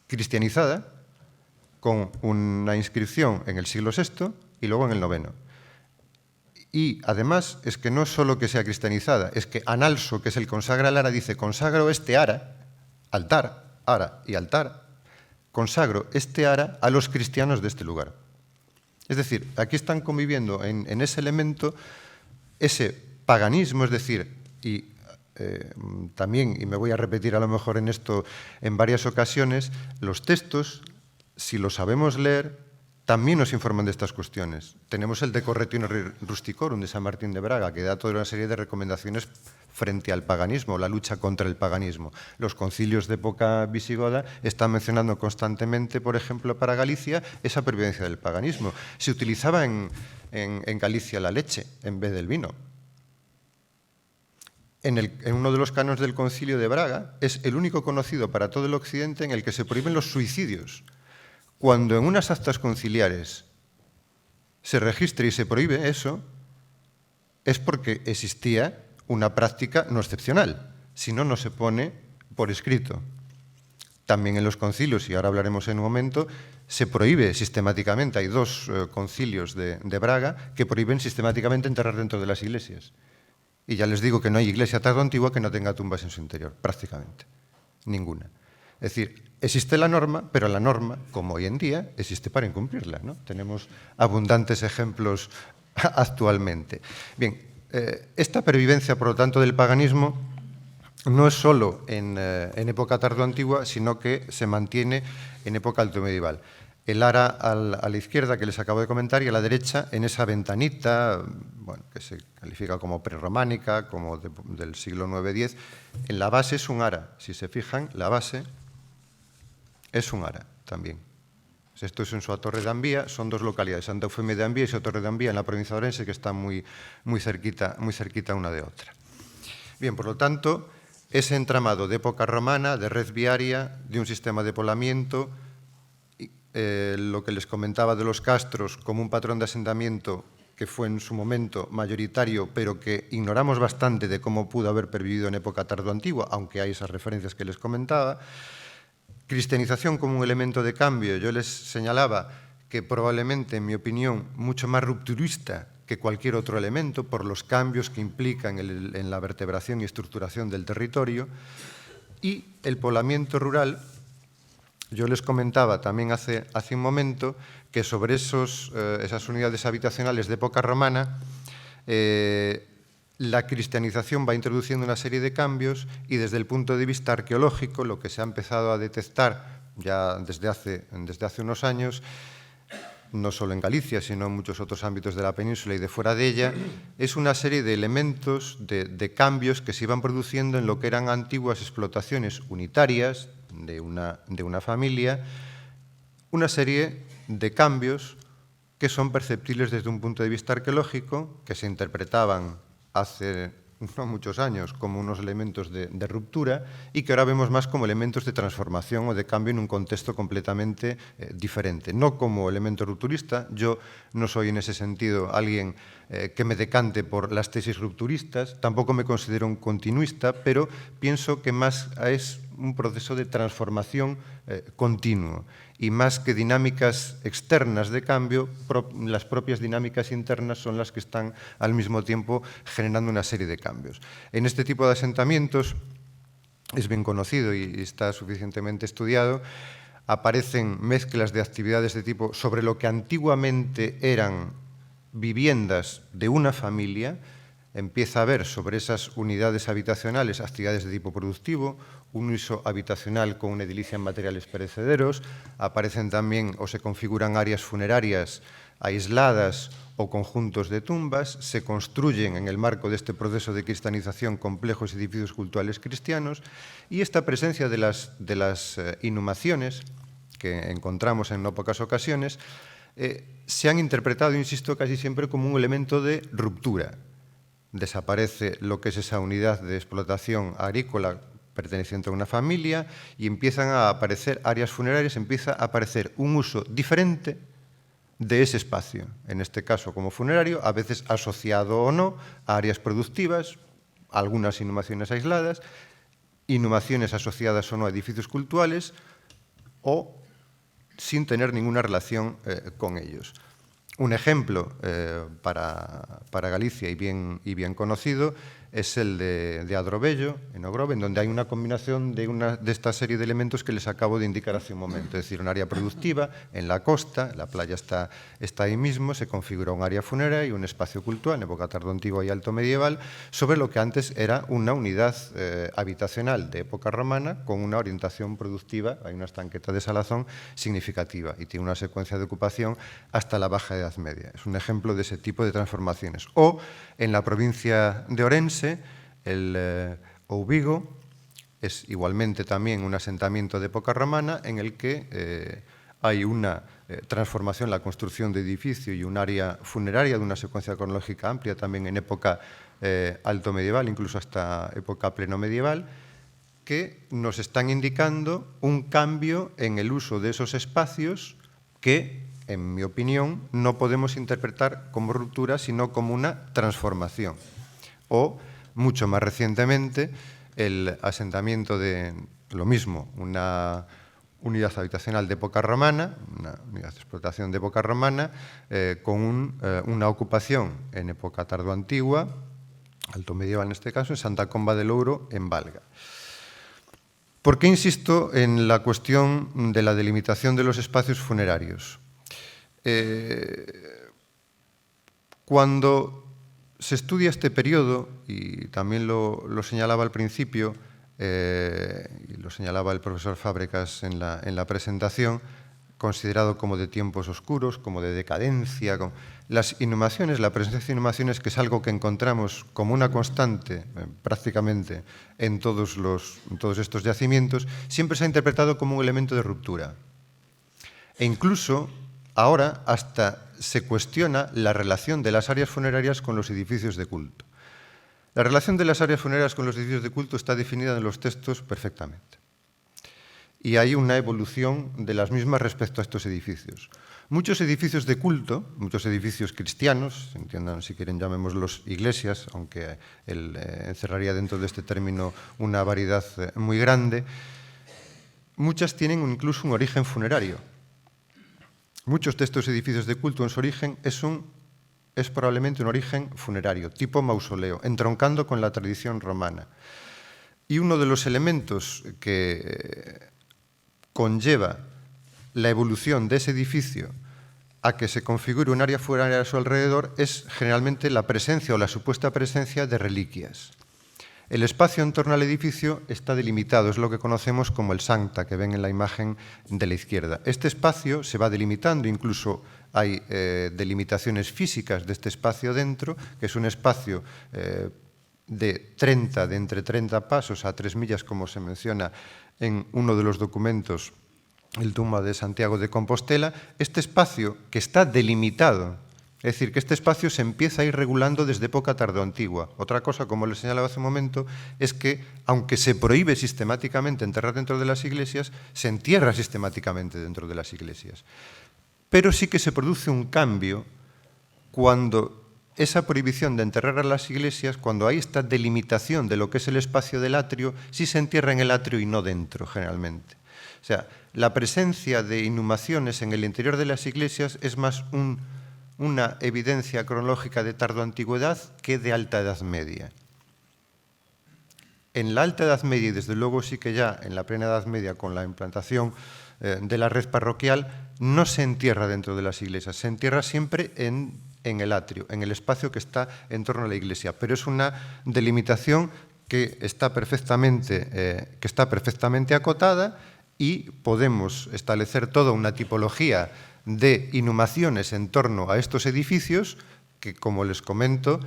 cristianizada con una inscripción en el siglo VI y luego en el IX. Y además es que no es solo que sea cristianizada, es que Analso, que es el consagra al ara, dice: consagro este ara, altar, ara y altar, consagro este ara a los cristianos de este lugar. Es decir, aquí están conviviendo en ese elemento ese paganismo, es decir, y también, y me voy a repetir a lo mejor en esto en varias ocasiones, los textos, si los sabemos leer, también nos informan de estas cuestiones. Tenemos el De Corretio Rusticorum de San Martín de Braga, que da toda una serie de recomendaciones frente al paganismo, la lucha contra el paganismo. Los concilios de época visigoda están mencionando constantemente, por ejemplo, para Galicia, esa pervivencia del paganismo. Se utilizaba en Galicia la leche en vez del vino. En uno de los cánones del concilio de Braga es el único conocido para todo el occidente en el que se prohíben los suicidios. Cuando en unas actas conciliares se registra y se prohíbe eso, es porque existía una práctica no excepcional, si no, no se pone por escrito. También en los concilios, y ahora hablaremos en un momento, se prohíbe sistemáticamente, hay dos concilios de Braga que prohíben sistemáticamente enterrar dentro de las iglesias. Y ya les digo que no hay iglesia tardoantigua que no tenga tumbas en su interior, prácticamente, ninguna. Es decir, existe la norma, pero la norma, como hoy en día, existe para incumplirla, ¿no? Tenemos abundantes ejemplos actualmente. Bien, esta pervivencia, por lo tanto, del paganismo no es solo en época tardoantigua, sino que se mantiene en época altomedieval. El ara a la izquierda, que les acabo de comentar, y a la derecha, en esa ventanita, bueno, que se califica como prerrománica, como del siglo IX-X, en la base es un ara. Si se fijan, la base es un ara también. Esto es en Soa Torre de Ambía, son dos localidades, Santa Eufemia de Ambía y Soa Torre de Ambía, en la provincia de Ourense, que están muy cerquita una de otra. Bien, por lo tanto, ese entramado de época romana, de red viaria, de un sistema de poblamiento, lo que les comentaba de los castros como un patrón de asentamiento que fue en su momento mayoritario, pero que ignoramos bastante de cómo pudo haber pervivido en época tardoantigua, aunque hay esas referencias que les comentaba. Cristianización como un elemento de cambio. Yo les señalaba que probablemente, en mi opinión, mucho más rupturista que cualquier otro elemento por los cambios que implican en la vertebración y estructuración del territorio. Y el poblamiento rural, yo les comentaba también hace un momento que sobre esas unidades habitacionales de época romana, la cristianización va introduciendo una serie de cambios y desde el punto de vista arqueológico, lo que se ha empezado a detectar ya desde hace unos años, no solo en Galicia, sino en muchos otros ámbitos de la península y de fuera de ella, es una serie de elementos, de cambios que se iban produciendo en lo que eran antiguas explotaciones unitarias de una familia, una serie de cambios que son perceptibles desde un punto de vista arqueológico, que se interpretaban hace no muchos años como unos elementos de ruptura y que ahora vemos más como elementos de transformación o de cambio en un contexto completamente diferente. No como elemento rupturista, yo no soy en ese sentido alguien que me decante por las tesis rupturistas, tampoco me considero un continuista, pero pienso que más es un proceso de transformación continuo y más que dinámicas externas de cambio, las propias dinámicas internas son las que están al mismo tiempo generando una serie de cambios. En este tipo de asentamientos es bien conocido y está suficientemente estudiado, aparecen mezclas de actividades de tipo sobre lo que antiguamente eran viviendas de una familia, empieza a haber sobre esas unidades habitacionales actividades de tipo productivo, un uso habitacional con una edilicia en materiales perecederos, aparecen también o se configuran áreas funerarias aisladas o conjuntos de tumbas, se construyen en el marco de este proceso de cristianización complejos edificios cultuales cristianos y esta presencia de las inhumaciones que encontramos en no pocas ocasiones se han interpretado, insisto, casi siempre como un elemento de ruptura. Desaparece lo que es esa unidad de explotación agrícola perteneciente a una familia y empiezan a aparecer áreas funerarias, empieza a aparecer un uso diferente de ese espacio, en este caso como funerario, a veces asociado o no a áreas productivas, algunas inhumaciones aisladas, inhumaciones asociadas o no a edificios cultuales o sin tener ninguna relación con ellos. Un ejemplo para Galicia y bien conocido es el de Adrobello, en Ogrove, en donde hay una combinación de esta serie de elementos que les acabo de indicar hace un momento. Es decir, un área productiva en la costa, la playa está ahí mismo, se configura un área funeraria y un espacio cultural en época tardoantigua y alto medieval, sobre lo que antes era una unidad habitacional de época romana con una orientación productiva, hay una estanqueta de salazón significativa y tiene una secuencia de ocupación hasta la Baja Edad Media. Es un ejemplo de ese tipo de transformaciones. O en la provincia de Orense, el Ouvigo es igualmente también un asentamiento de época romana en el que hay una transformación, la construcción de edificio y un área funeraria de una secuencia cronológica amplia también en época alto medieval, incluso hasta época pleno medieval, que nos están indicando un cambio en el uso de esos espacios que, en mi opinión, no podemos interpretar como ruptura, sino como una transformación. O, mucho más recientemente, el asentamiento de, lo mismo, una unidad habitacional de época romana, una unidad de explotación de época romana, con una ocupación en época tardoantigua, alto medieval en este caso, en Santa Comba del Ouro, en Valga. ¿Por qué insisto en la cuestión de la delimitación de los espacios funerarios? Cuando se estudia este periodo, y también lo señalaba al principio, y lo señalaba el profesor Fábregas en la presentación, considerado como de tiempos oscuros, como de decadencia. Las inhumaciones, la presencia de inhumaciones, que es algo que encontramos como una constante prácticamente en todos estos yacimientos, siempre se ha interpretado como un elemento de ruptura. E incluso ahora hasta se cuestiona la relación de las áreas funerarias con los edificios de culto. La relación de las áreas funerarias con los edificios de culto está definida en los textos perfectamente. Y hay una evolución de las mismas respecto a estos edificios. Muchos edificios de culto, muchos edificios cristianos, entiendan si quieren llamémoslos iglesias, aunque él encerraría dentro de este término una variedad muy grande, muchas tienen incluso un origen funerario. Muchos de estos edificios de culto en su origen es probablemente un origen funerario, tipo mausoleo, entroncando con la tradición romana. Y uno de los elementos que conlleva la evolución de ese edificio a que se configure un área funeraria a su alrededor es generalmente la presencia o la supuesta presencia de reliquias. El espacio en torno al edificio está delimitado, es lo que conocemos como el sancta, que ven en la imagen de la izquierda. Este espacio se va delimitando, incluso hay delimitaciones físicas de este espacio dentro, que es un espacio de entre 30 pasos a 3 millas, como se menciona en uno de los documentos, el tumba de Santiago de Compostela. Este espacio que está delimitado, es decir, que este espacio se empieza a ir regulando desde época tardoantigua. Otra cosa, como les señalaba hace un momento, es que, aunque se prohíbe sistemáticamente enterrar dentro de las iglesias, se entierra sistemáticamente dentro de las iglesias. Pero sí que se produce un cambio cuando esa prohibición de enterrar a las iglesias, cuando hay esta delimitación de lo que es el espacio del atrio, sí se entierra en el atrio y no dentro, generalmente. O sea, la presencia de inhumaciones en el interior de las iglesias es más una evidencia cronológica de tardoantigüedad que de alta edad media. En la Alta Edad Media, y desde luego sí que ya en la plena Edad Media, con la implantación de la red parroquial, no se entierra dentro de las iglesias, se entierra siempre en el atrio, en el espacio que está en torno a la iglesia. Pero es una delimitación que está perfectamente acotada, y podemos establecer toda una tipología de inhumaciones en torno a estos edificios que, como les comento,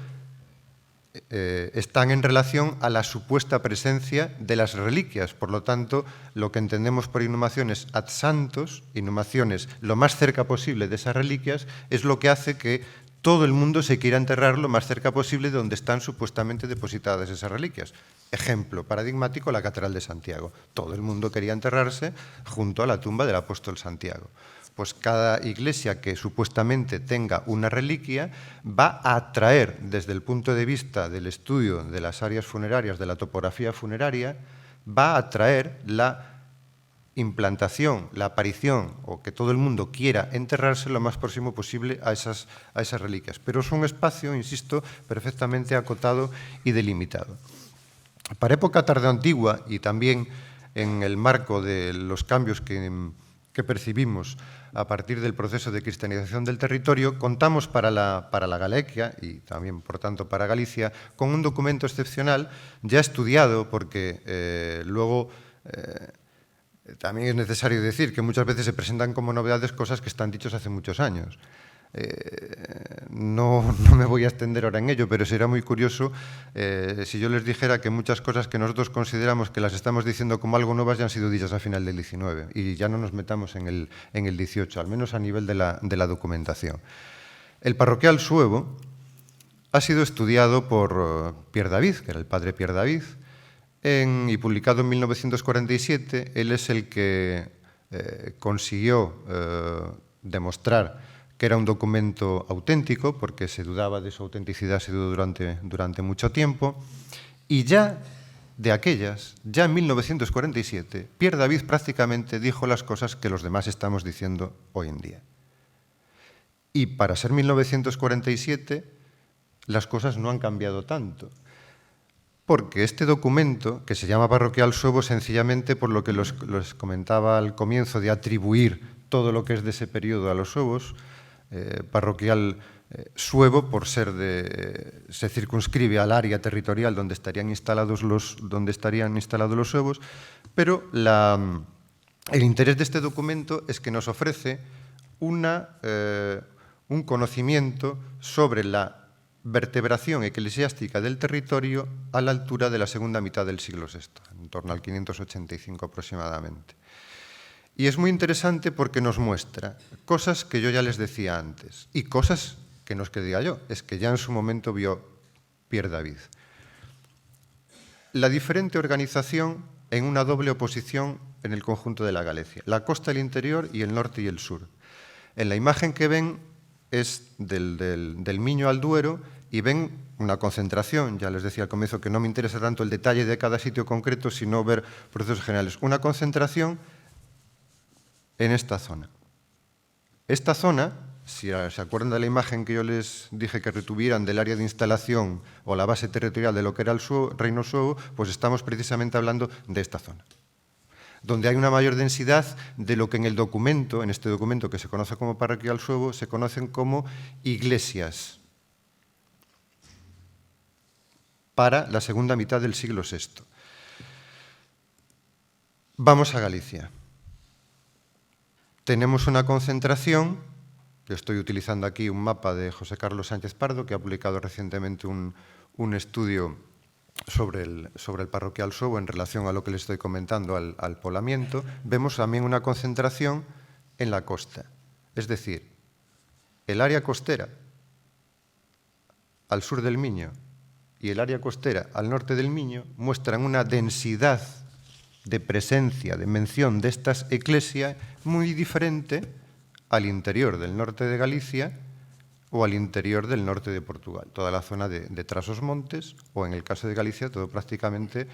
están en relación a la supuesta presencia de las reliquias. Por lo tanto, lo que entendemos por inhumaciones ad santos, inhumaciones lo más cerca posible de esas reliquias, es lo que hace que todo el mundo se quiera enterrar lo más cerca posible de donde están supuestamente depositadas esas reliquias. Ejemplo paradigmático, la Catedral de Santiago. Todo el mundo quería enterrarse junto a la tumba del apóstol Santiago. Pues cada iglesia que supuestamente tenga una reliquia va a atraer, desde el punto de vista del estudio de las áreas funerarias, de la topografía funeraria, va a atraer la implantación, la aparición, o que todo el mundo quiera enterrarse lo más próximo posible a esas reliquias. Pero es un espacio, insisto, perfectamente acotado y delimitado. Para época tardoantigua, y también en el marco de los cambios que percibimos a partir del proceso de cristianización del territorio, contamos para la Galequia, y también, por tanto, para Galicia, con un documento excepcional ya estudiado, porque luego también es necesario decir que muchas veces se presentan como novedades cosas que están dichas hace muchos años. No me voy a extender ahora en ello, pero será muy curioso si yo les dijera que muchas cosas que nosotros consideramos que las estamos diciendo como algo nuevas ya han sido dichas a final del 19, y ya no nos metamos en el 18, al menos a nivel de la documentación. El parroquial Suevo ha sido estudiado por Pierre David, que era el padre Pierre David, y publicado en 1947. Él es el que consiguió demostrar que era un documento auténtico, porque se dudaba de su autenticidad, se dudó durante mucho tiempo, y ya en 1947, Pierre David prácticamente dijo las cosas que los demás estamos diciendo hoy en día. Y para ser 1947, las cosas no han cambiado tanto, porque este documento, que se llama Parroquial Suevo, sencillamente por lo que les comentaba al comienzo, de atribuir todo lo que es de ese periodo a los suevos, parroquial suevo, por ser se circunscribe al área territorial donde estarían instalados los suevos, pero el interés de este documento es que nos ofrece un conocimiento sobre la vertebración eclesiástica del territorio a la altura de la segunda mitad del siglo VI, en torno al 585 aproximadamente. Y es muy interesante porque nos muestra cosas que yo ya les decía antes, y cosas que no es que diga yo, es que ya en su momento vio Pierre David. La diferente organización en una doble oposición en el conjunto de la Galicia, la costa, el interior y el norte y el sur. En la imagen que ven es del Miño al Duero, y ven una concentración. Ya les decía al comienzo que no me interesa tanto el detalle de cada sitio concreto, sino ver procesos generales. Una concentración en esta zona. Esta zona, si se acuerdan de la imagen que yo les dije que retuvieran del área de instalación o la base territorial de lo que era el reino suevo, pues estamos precisamente hablando de esta zona, donde hay una mayor densidad de lo que en este documento que se conoce como parroquial suevo, se conocen como iglesias para la segunda mitad del siglo VI. Vamos a Galicia. Tenemos una concentración, yo estoy utilizando aquí un mapa de José Carlos Sánchez Pardo, que ha publicado recientemente un estudio sobre el parroquial suevo en relación a lo que les estoy comentando, al poblamiento. Vemos también una concentración en la costa, es decir, el área costera al sur del Miño y el área costera al norte del Miño muestran una densidad de presencia, de mención de estas eclesias muy diferente al interior del norte de Galicia o al interior del norte de Portugal, toda la zona de Trás-os-Montes, o en el caso de Galicia, prácticamente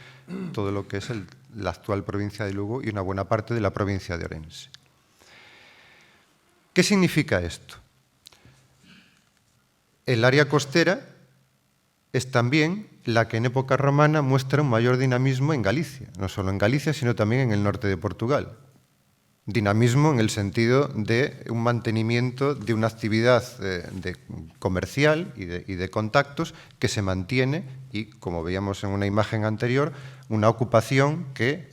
todo lo que es la actual provincia de Lugo y una buena parte de la provincia de Orense. ¿Qué significa esto? El área costera es también la que en época romana muestra un mayor dinamismo en Galicia, no solo en Galicia, sino también en el norte de Portugal. Dinamismo en el sentido de un mantenimiento de una actividad comercial y de contactos que se mantiene y, como veíamos en una imagen anterior, una ocupación que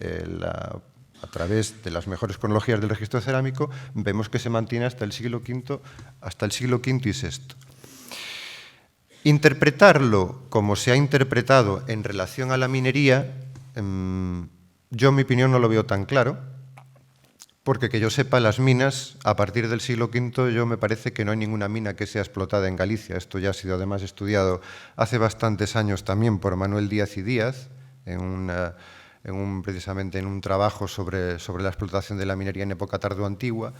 a través de las mejores cronologías del registro cerámico vemos que se mantiene hasta el siglo V y VI. Interpretarlo como se ha interpretado en relación a la minería, yo en mi opinión no lo veo tan claro, porque que yo sepa, las minas, a partir del siglo V, yo me parece que no hay ninguna mina que sea explotada en Galicia. Esto ya ha sido además estudiado hace bastantes años también por Manuel Díaz y Díaz, precisamente en un trabajo sobre la explotación de la minería en época tardoantigua,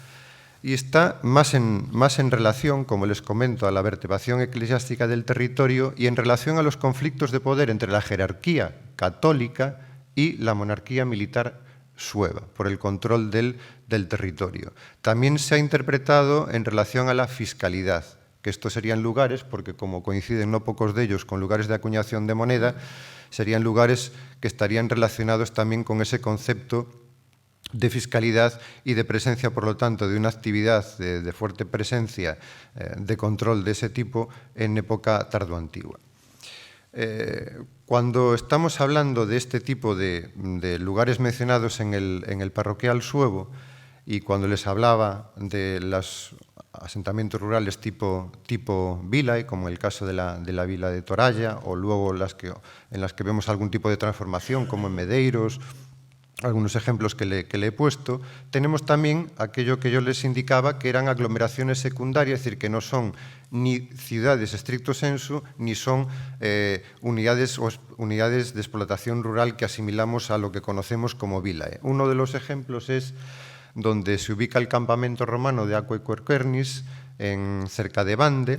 y está más en relación, como les comento, a la vertebración eclesiástica del territorio y en relación a los conflictos de poder entre la jerarquía católica y la monarquía militar sueva, por el control del territorio. También se ha interpretado en relación a la fiscalidad, que estos serían lugares, porque como coinciden no pocos de ellos con lugares de acuñación de moneda, serían lugares que estarían relacionados también con ese concepto de fiscalidad y de presencia, por lo tanto, de una actividad de fuerte presencia de control de ese tipo en época tardoantigua. Cuando estamos hablando de este tipo de lugares mencionados en el parroquial suevo y cuando les hablaba de los asentamientos rurales tipo vila, como el caso de la vila de Toralla, o luego en las que vemos algún tipo de transformación, como en Medeiros, algunos ejemplos que le he puesto, tenemos también aquello que yo les indicaba, que eran aglomeraciones secundarias, es decir, que no son ni ciudades stricto sensu, ni son unidades de explotación rural que asimilamos a lo que conocemos como vilae. Uno de los ejemplos es donde se ubica el campamento romano de Aquae Querquernis, cerca de Bande,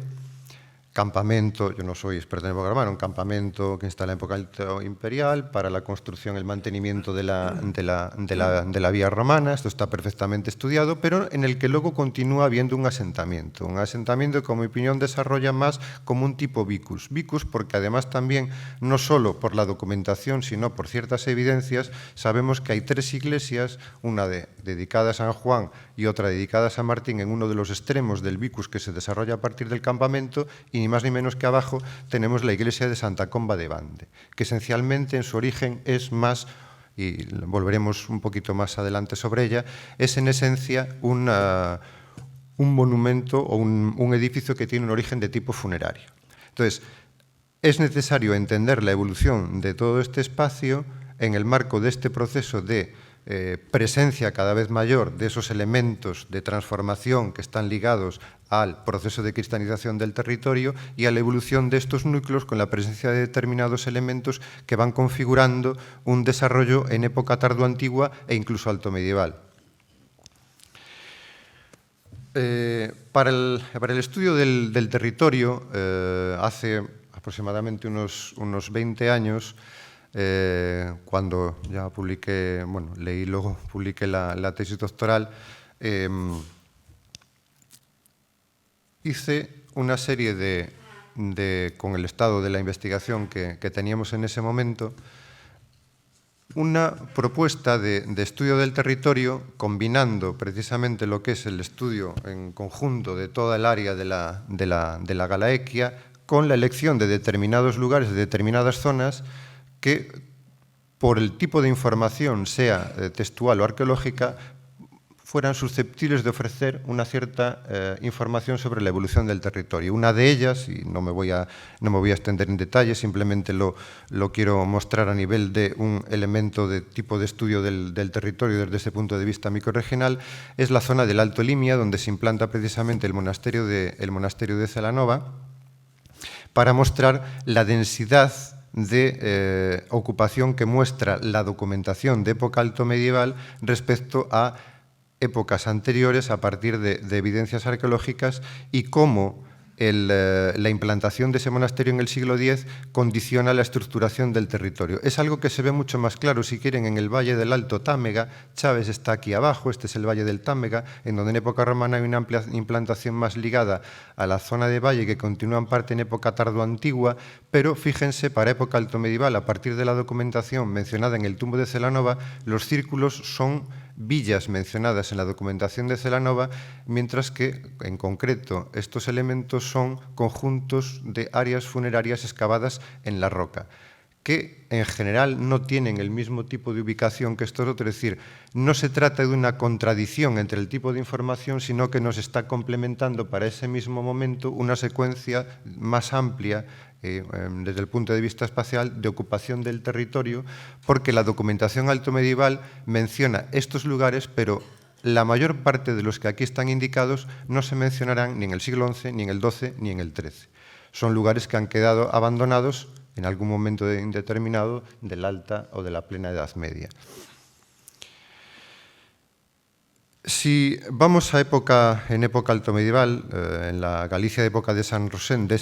campamento, yo no soy experto en época romana, un campamento que está en la época imperial para la construcción, el mantenimiento de la vía romana. Esto está perfectamente estudiado, pero en el que luego continúa habiendo un asentamiento que, como mi opinión, desarrolla más como un tipo vicus. Vicus porque además también, no solo por la documentación, sino por ciertas evidencias, sabemos que hay tres iglesias, una dedicada a San Juan y otra dedicada a San Martín en uno de los extremos del vicus que se desarrolla a partir del campamento, y ni más ni menos que abajo tenemos la iglesia de Santa Comba de Bande, que esencialmente en su origen es más, y volveremos un poquito más adelante sobre ella, es en esencia un monumento o un edificio que tiene un origen de tipo funerario. Entonces, es necesario entender la evolución de todo este espacio en el marco de este proceso de presencia cada vez mayor de esos elementos de transformación que están ligados al proceso de cristianización del territorio y a la evolución de estos núcleos con la presencia de determinados elementos que van configurando un desarrollo en época tardoantigua e incluso alto medieval. Para el estudio del territorio, hace aproximadamente unos 20 años, cuando ya publiqué, leí y luego publiqué la tesis doctoral, hice una serie con el estado de la investigación que teníamos en ese momento, una propuesta de estudio del territorio combinando precisamente lo que es el estudio en conjunto de toda el área de la Galaequia con la elección de determinados lugares, de determinadas zonas que, por el tipo de información, sea textual o arqueológica, fueran susceptibles de ofrecer una cierta información sobre la evolución del territorio. Una de ellas, y no me voy a extender en detalle, simplemente lo quiero mostrar a nivel de un elemento de tipo de estudio del territorio desde ese punto de vista microrregional, es la zona del Alto Limia, donde se implanta precisamente el monasterio de Celanova, para mostrar la densidad de ocupación que muestra la documentación de época alto medieval respecto a épocas anteriores a partir de evidencias arqueológicas y cómo la implantación de ese monasterio en el siglo X condiciona la estructuración del territorio. Es algo que se ve mucho más claro, si quieren, en el Valle del Alto Támega. Chávez está aquí abajo, este es el Valle del Támega, en donde en época romana hay una amplia implantación más ligada a la zona de valle, que continúa en parte en época tardoantigua, pero fíjense, para época altomedieval, a partir de la documentación mencionada en el tumbo de Celanova, los círculos son villas mencionadas en la documentación de Celanova, mientras que, en concreto, estos elementos son conjuntos de áreas funerarias excavadas en la roca, que en general no tienen el mismo tipo de ubicación que estos otros. Es decir, no se trata de una contradicción entre el tipo de información, sino que nos está complementando para ese mismo momento una secuencia más amplia desde el punto de vista espacial, de ocupación del territorio, porque la documentación altomedieval menciona estos lugares, pero la mayor parte de los que aquí están indicados no se mencionarán ni en el siglo XI, ni en el XII, ni en el XIII. Son lugares que han quedado abandonados en algún momento indeterminado de la alta o de la plena Edad Media. Si vamos a en época altomedieval, en la Galicia de época de San Rosendo,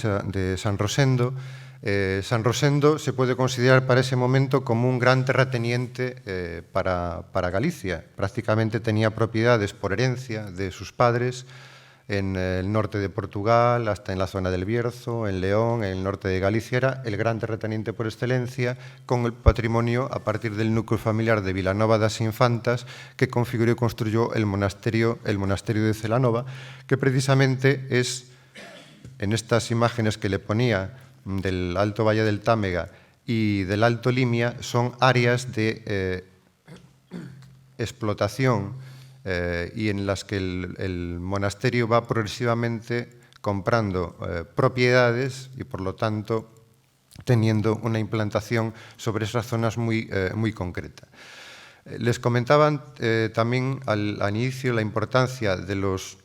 San Rosendo se puede considerar para ese momento como un gran terrateniente para Galicia. Prácticamente tenía propiedades por herencia de sus padres en el norte de Portugal, hasta en la zona del Bierzo, en León, en el norte de Galicia. Era el gran terrateniente por excelencia, con el patrimonio a partir del núcleo familiar de Vilanova das Infantas, que configuró y construyó el monasterio de Celanova, que precisamente es, en estas imágenes que le ponía del Alto Valle del Támega y del Alto Limia, son áreas de explotación y en las que el monasterio va progresivamente comprando propiedades y, por lo tanto, teniendo una implantación sobre esas zonas muy concreta. Les comentaban también al inicio la importancia de los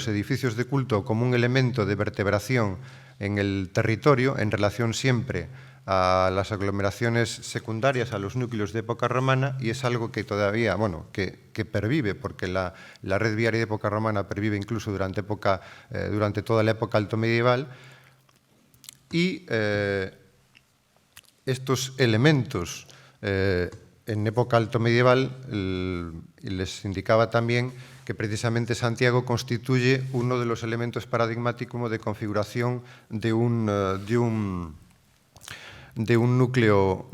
edificios de culto como un elemento de vertebración en el territorio en relación siempre a las aglomeraciones secundarias, a los núcleos de época romana, y es algo que todavía, bueno, que pervive, porque la red viaria de época romana pervive incluso durante toda la época altomedieval. Y estos elementos en época altomedieval, les indicaba también que precisamente Santiago constituye uno de los elementos paradigmáticos de configuración de un núcleo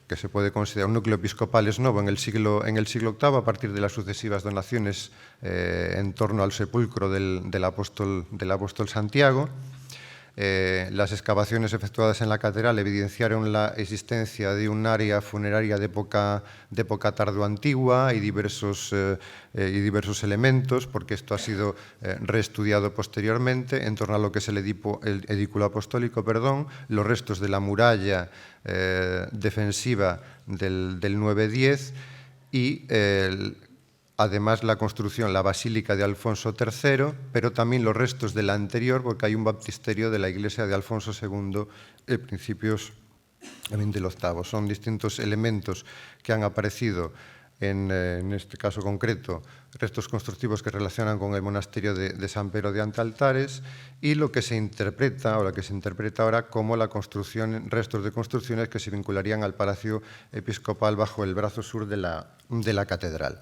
que se puede considerar un núcleo episcopal esnovo en el siglo VIII, a partir de las sucesivas donaciones en torno al sepulcro del apóstol Santiago. Las excavaciones efectuadas en la catedral evidenciaron la existencia de un área funeraria de época tardoantigua y diversos elementos, porque esto ha sido reestudiado posteriormente en torno a lo que es el edículo apostólico, los restos de la muralla defensiva del 9-10 y además la construcción, la Basílica de Alfonso III, pero también los restos de la anterior, porque hay un baptisterio de la iglesia de Alfonso II en principios del VIII. Son distintos elementos que han aparecido en este caso concreto, restos constructivos que relacionan con el monasterio de San Pedro de Antaltares, y lo que se interpreta ahora como la construcción, restos de construcciones que se vincularían al palacio episcopal bajo el brazo sur de la catedral.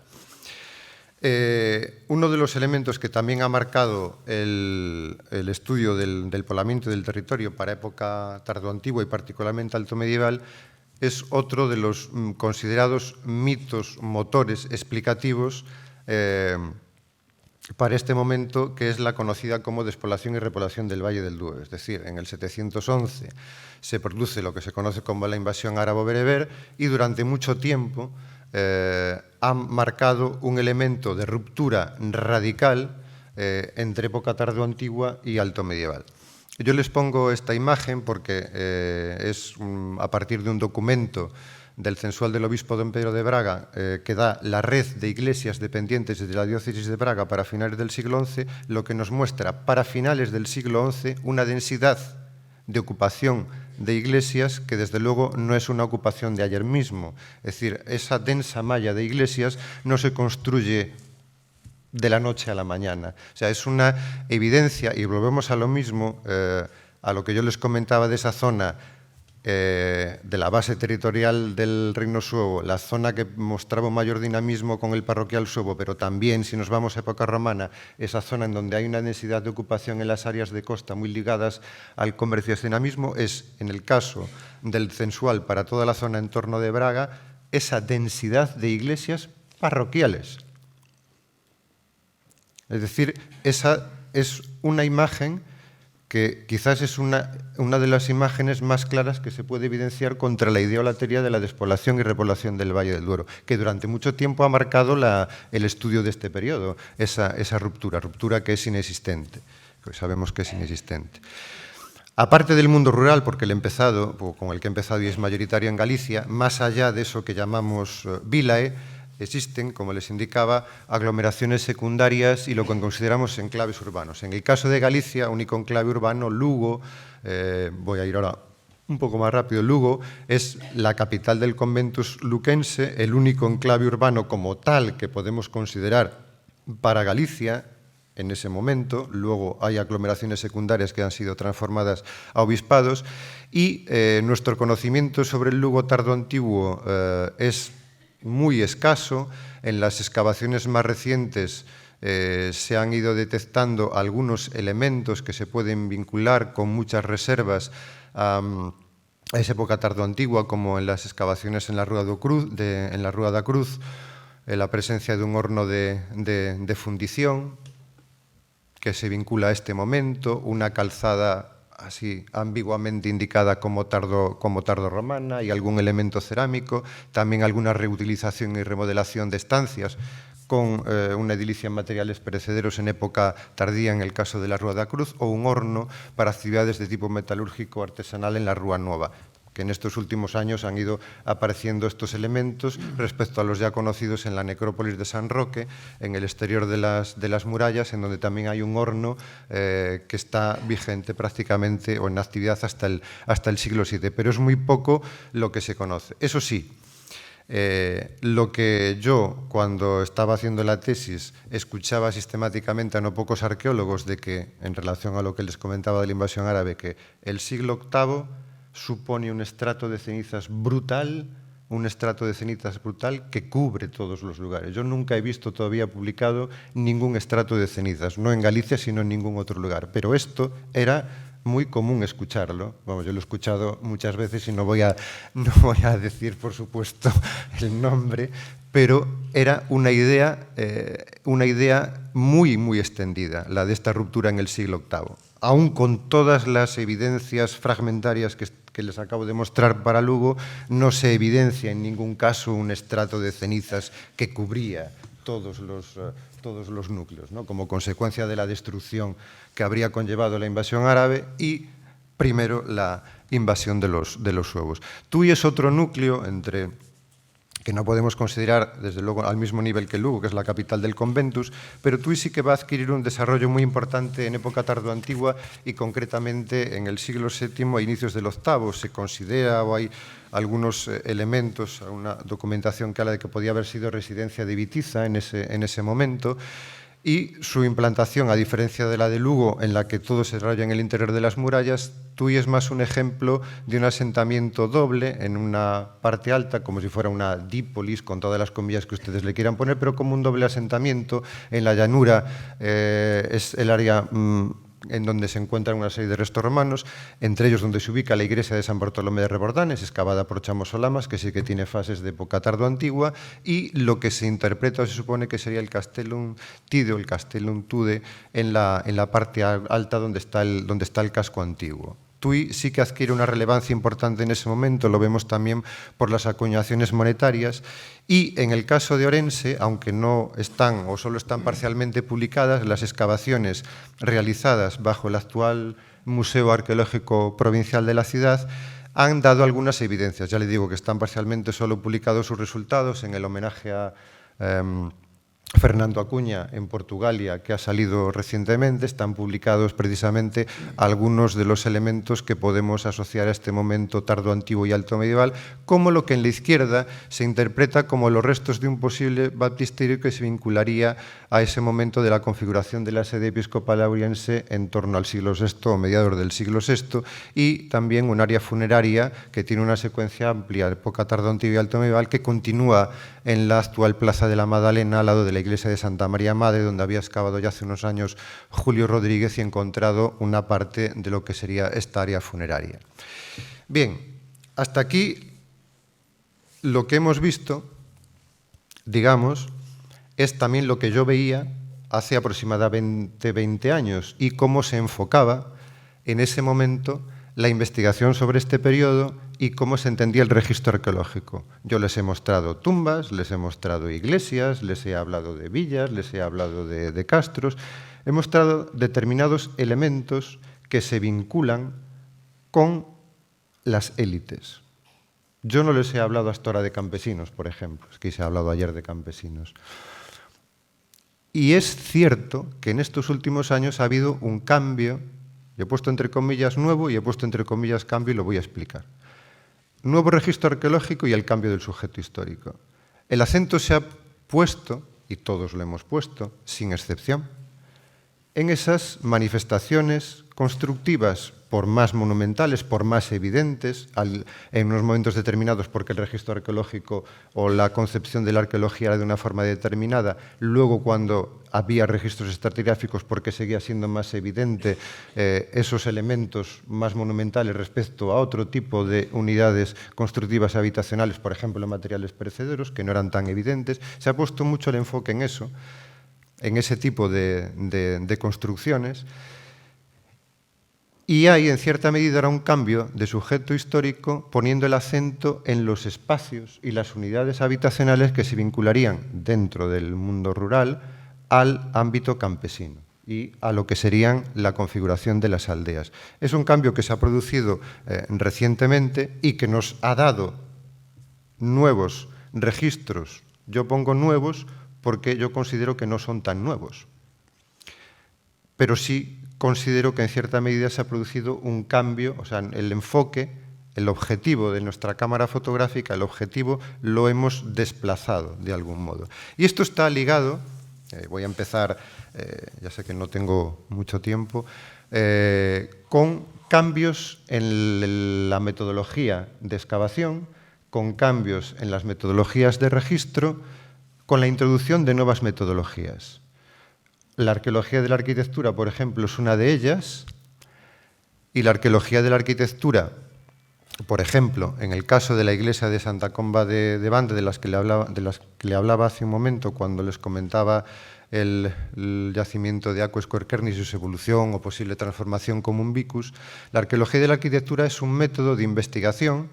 Uno de los elementos que también ha marcado el estudio del poblamiento del territorio para época tardoantigua y particularmente altomedieval es otro de los considerados mitos motores explicativos para este momento, que es la conocida como despoblación y repoblación del Valle del Duero. Es decir, en el 711 se produce lo que se conoce como la invasión árabo-bereber y durante mucho tiempo han marcado un elemento de ruptura radical entre época tardoantigua y altomedieval. Yo les pongo esta imagen porque es a partir de un documento del censual del obispo don Pedro de Braga que da la red de iglesias dependientes de la diócesis de Braga para finales del siglo XI, lo que nos muestra para finales del siglo XI una densidad de ocupación de iglesias que desde luego no es una ocupación de ayer mismo. Es decir, esa densa malla de iglesias no se construye de la noche a la mañana. O sea, es una evidencia, y volvemos a lo mismo, a lo que yo les comentaba de esa zona de la base territorial del Reino Suevo, la zona que mostraba un mayor dinamismo con el parroquial suevo, pero también, si nos vamos a época romana, esa zona en donde hay una densidad de ocupación en las áreas de costa muy ligadas al comercio y al dinamismo, es, en el caso del censual para toda la zona en torno de Braga, esa densidad de iglesias parroquiales. Es decir, esa es una imagen que quizás es una de las imágenes más claras que se puede evidenciar contra la idolatría de la despoblación y repoblación del Valle del Duero, que durante mucho tiempo ha marcado el estudio de este periodo, esa ruptura que es inexistente, que sabemos que es inexistente. Aparte del mundo rural, porque con el que he empezado y es mayoritario en Galicia, más allá de eso que llamamos vilae, existen, como les indicaba, aglomeraciones secundarias y lo que consideramos enclaves urbanos. En el caso de Galicia, único enclave urbano, Lugo, voy a ir ahora un poco más rápido, Lugo es la capital del conventus luquense, el único enclave urbano como tal que podemos considerar para Galicia en ese momento. Luego hay aglomeraciones secundarias que han sido transformadas a obispados y nuestro conocimiento sobre el Lugo tardoantiguo es muy escaso. En las excavaciones más recientes se han ido detectando algunos elementos que se pueden vincular con muchas reservas a esa época tardoantigua, como en las excavaciones en la Rúa da Cruz, la presencia de un horno de fundición que se vincula a este momento, una calzada así ambiguamente indicada como tardorromana y algún elemento cerámico, también alguna reutilización y remodelación de estancias con una edilicia en materiales perecederos en época tardía en el caso de la Rúa da Cruz o un horno para actividades de tipo metalúrgico artesanal en la Rúa Nova, que en estos últimos años han ido apareciendo estos elementos respecto a los ya conocidos en la necrópolis de San Roque, en el exterior de las murallas, en donde también hay un horno que está vigente prácticamente o en actividad hasta el siglo VII, pero es muy poco lo que se conoce. Eso sí, lo que yo, cuando estaba haciendo la tesis, escuchaba sistemáticamente a no pocos arqueólogos de que, en relación a lo que les comentaba de la invasión árabe, que el siglo VIII supone un estrato de cenizas brutal, que cubre todos los lugares. Yo nunca he visto todavía publicado ningún estrato de cenizas, no en Galicia, sino en ningún otro lugar. Pero esto era muy común escucharlo. Vamos, yo lo he escuchado muchas veces y no voy a decir, por supuesto, el nombre, pero era una idea muy, muy extendida, la de esta ruptura en el siglo VIII. Aún con todas las evidencias fragmentarias que les acabo de mostrar para Lugo, no se evidencia en ningún caso un estrato de cenizas que cubría todos los núcleos, ¿no? Como consecuencia de la destrucción que habría conllevado la invasión árabe y, primero, la invasión de los suevos. Tui es otro núcleo que no podemos considerar, desde luego, al mismo nivel que Lugo, que es la capital del conventus, pero Tui sí que va a adquirir un desarrollo muy importante en época tardoantigua y concretamente en el siglo VII a inicios del VIII. Se considera, o hay algunos elementos, una documentación que habla de que podía haber sido residencia de Bitiza en ese momento, y su implantación, a diferencia de la de Lugo, en la que todo se desarrolla en el interior de las murallas, Tui es más un ejemplo de un asentamiento doble en una parte alta, como si fuera una dípolis, con todas las comillas que ustedes le quieran poner, pero como un doble asentamiento. En la llanura es el área en donde se encuentran una serie de restos romanos, entre ellos donde se ubica la iglesia de San Bartolomé de Rebordanes, excavada por Chamosolamas, que sí que tiene fases de época tardoantigua, y lo que se interpreta o se supone que sería el Castellum Tide o el Castellum Tude en la parte alta donde está el casco antiguo. Tui sí que adquiere una relevancia importante en ese momento, lo vemos también por las acuñaciones monetarias, y en el caso de Orense, aunque no están o solo están parcialmente publicadas, las excavaciones realizadas bajo el actual Museo Arqueológico Provincial de la ciudad han dado algunas evidencias. Ya le digo que están parcialmente solo publicados sus resultados en el homenaje a Fernando Acuña en Portugalia, que ha salido recientemente. Están publicados precisamente algunos de los elementos que podemos asociar a este momento tardo antiguo y alto medieval, como lo que en la izquierda se interpreta como los restos de un posible baptisterio que se vincularía a ese momento de la configuración de la sede episcopal auriense en torno al siglo VI o mediados del siglo VI, y también un área funeraria que tiene una secuencia amplia de época tardo antiguo y alto medieval que continúa en la actual Plaza de la Madalena, al lado de la iglesia de Santa María Madre, donde había excavado ya hace unos años Julio Rodríguez y encontrado una parte de lo que sería esta área funeraria. Bien, hasta aquí lo que hemos visto, digamos, es también lo que yo veía hace aproximadamente 20 años y cómo se enfocaba en ese momento la investigación sobre este periodo y cómo se entendía el registro arqueológico. Yo les he mostrado tumbas, les he mostrado iglesias, les he hablado de villas, les he hablado de castros, he mostrado determinados elementos que se vinculan con las élites. Yo no les he hablado hasta ahora de campesinos, por ejemplo, es que se ha hablado ayer de campesinos. Y es cierto que en estos últimos años ha habido un cambio, he puesto entre comillas nuevo y he puesto entre comillas cambio y lo voy a explicar. Nuevo registro arqueológico y el cambio del sujeto histórico. El acento se ha puesto, y todos lo hemos puesto, sin excepción, en esas manifestaciones constructivas, por más monumentales, por más evidentes, en unos momentos determinados porque el registro arqueológico o la concepción de la arqueología era de una forma determinada, luego cuando había registros estratigráficos porque seguía siendo más evidente esos elementos más monumentales respecto a otro tipo de unidades constructivas habitacionales, por ejemplo, materiales perecederos, que no eran tan evidentes. Se ha puesto mucho el enfoque en eso, en ese tipo de construcciones. Y hay, en cierta medida, ahora un cambio de sujeto histórico poniendo el acento en los espacios y las unidades habitacionales que se vincularían dentro del mundo rural al ámbito campesino y a lo que serían la configuración de las aldeas. Es un cambio que se ha producido recientemente y que nos ha dado nuevos registros. Yo pongo nuevos porque yo considero que no son tan nuevos, pero sí considero que en cierta medida se ha producido un cambio, o sea, el enfoque, el objetivo de nuestra cámara fotográfica, el objetivo lo hemos desplazado de algún modo. Y esto está ligado, voy a empezar, ya sé que no tengo mucho tiempo, con cambios en la metodología de excavación, con cambios en las metodologías de registro, con la introducción de nuevas metodologías. La arqueología de la arquitectura, por ejemplo, es una de ellas, y la arqueología de la arquitectura, por ejemplo, en el caso de la iglesia de Santa Comba de Bande, de las que le hablaba hace un momento cuando les comentaba el yacimiento de Aquae Quercernis y su evolución o posible transformación como un vicus, la arqueología de la arquitectura es un método de investigación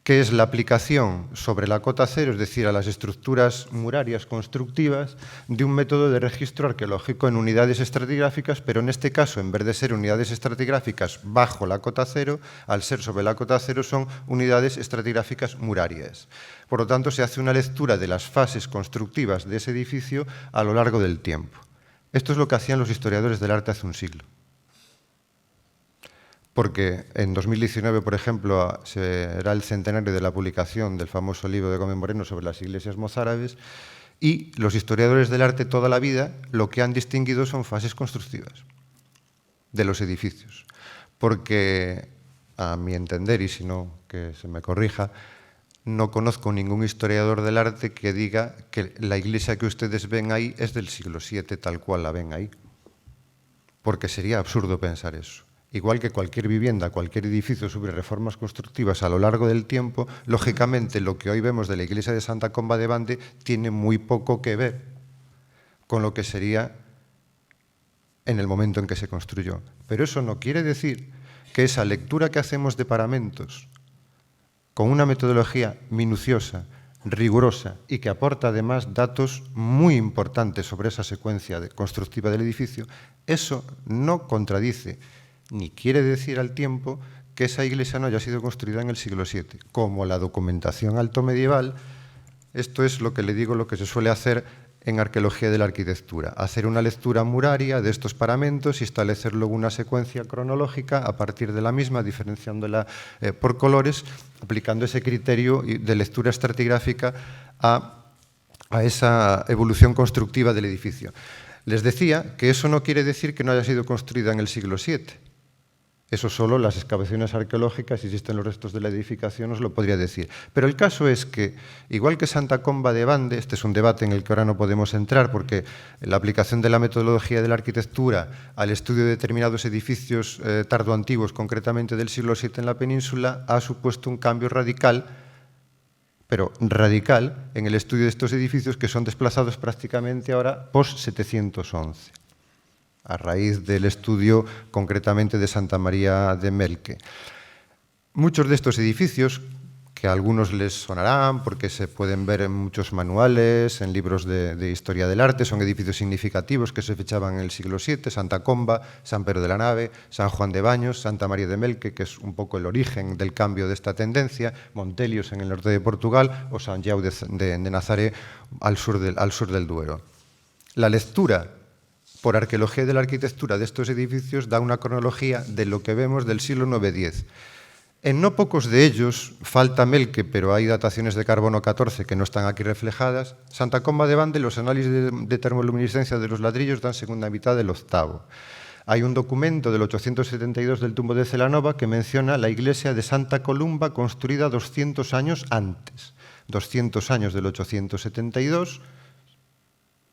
que es la aplicación sobre la cota cero, es decir, a las estructuras murarias constructivas, de un método de registro arqueológico en unidades estratigráficas, pero en este caso, en vez de ser unidades estratigráficas bajo la cota cero, al ser sobre la cota cero son unidades estratigráficas murarias. Por lo tanto, se hace una lectura de las fases constructivas de ese edificio a lo largo del tiempo. Esto es lo que hacían los historiadores del arte hace un siglo. Porque en 2019, por ejemplo, será el centenario de la publicación del famoso libro de Gómez Moreno sobre las iglesias mozárabes, y los historiadores del arte toda la vida lo que han distinguido son fases constructivas de los edificios. Porque, a mi entender, y si no que se me corrija, no conozco ningún historiador del arte que diga que la iglesia que ustedes ven ahí es del siglo VII tal cual la ven ahí. Porque sería absurdo pensar eso. Igual que cualquier vivienda, cualquier edificio sufre reformas constructivas a lo largo del tiempo, lógicamente lo que hoy vemos de la iglesia de Santa Comba de Bande tiene muy poco que ver con lo que sería en el momento en que se construyó. Pero eso no quiere decir que esa lectura que hacemos de paramentos, con una metodología minuciosa, rigurosa y que aporta además datos muy importantes sobre esa secuencia constructiva del edificio, eso no contradice ni quiere decir al tiempo que esa iglesia no haya sido construida en el siglo VII. Como la documentación alto medieval, esto es lo que le digo, lo que se suele hacer en arqueología de la arquitectura. Hacer una lectura muraria de estos paramentos y establecer luego una secuencia cronológica a partir de la misma, diferenciándola por colores, aplicando ese criterio de lectura estratigráfica a esa evolución constructiva del edificio. Les decía que eso no quiere decir que no haya sido construida en el siglo VII. Eso solo las excavaciones arqueológicas, si existen los restos de la edificación, os lo podría decir. Pero el caso es que, igual que Santa Comba de Bande, este es un debate en el que ahora no podemos entrar, porque la aplicación de la metodología de la arquitectura al estudio de determinados edificios tardoantiguos, concretamente del siglo VII en la península, ha supuesto un cambio radical, pero radical, en el estudio de estos edificios que son desplazados prácticamente ahora post-711. A raíz del estudio concretamente de Santa María de Melque. Muchos de estos edificios, que a algunos les sonarán porque se pueden ver en muchos manuales, en libros de historia del arte, son edificios significativos que se fechaban en el siglo VII, Santa Comba, San Pedro de la Nave, San Juan de Baños, Santa María de Melque, que es un poco el origen del cambio de esta tendencia, Montelios en el norte de Portugal o San Jau de Nazaré al sur del Duero. La lectura por arqueología de la arquitectura de estos edificios da una cronología de lo que vemos del siglo IX-X. En no pocos de ellos, falta Melque, pero hay dataciones de carbono 14 que no están aquí reflejadas. Santa Comba de Bande, los análisis de termoluminiscencia de los ladrillos dan segunda mitad del octavo. Hay un documento del 872 del tumbo de Celanova que menciona la iglesia de Santa Columba construida 200 años antes. 200 años del 872,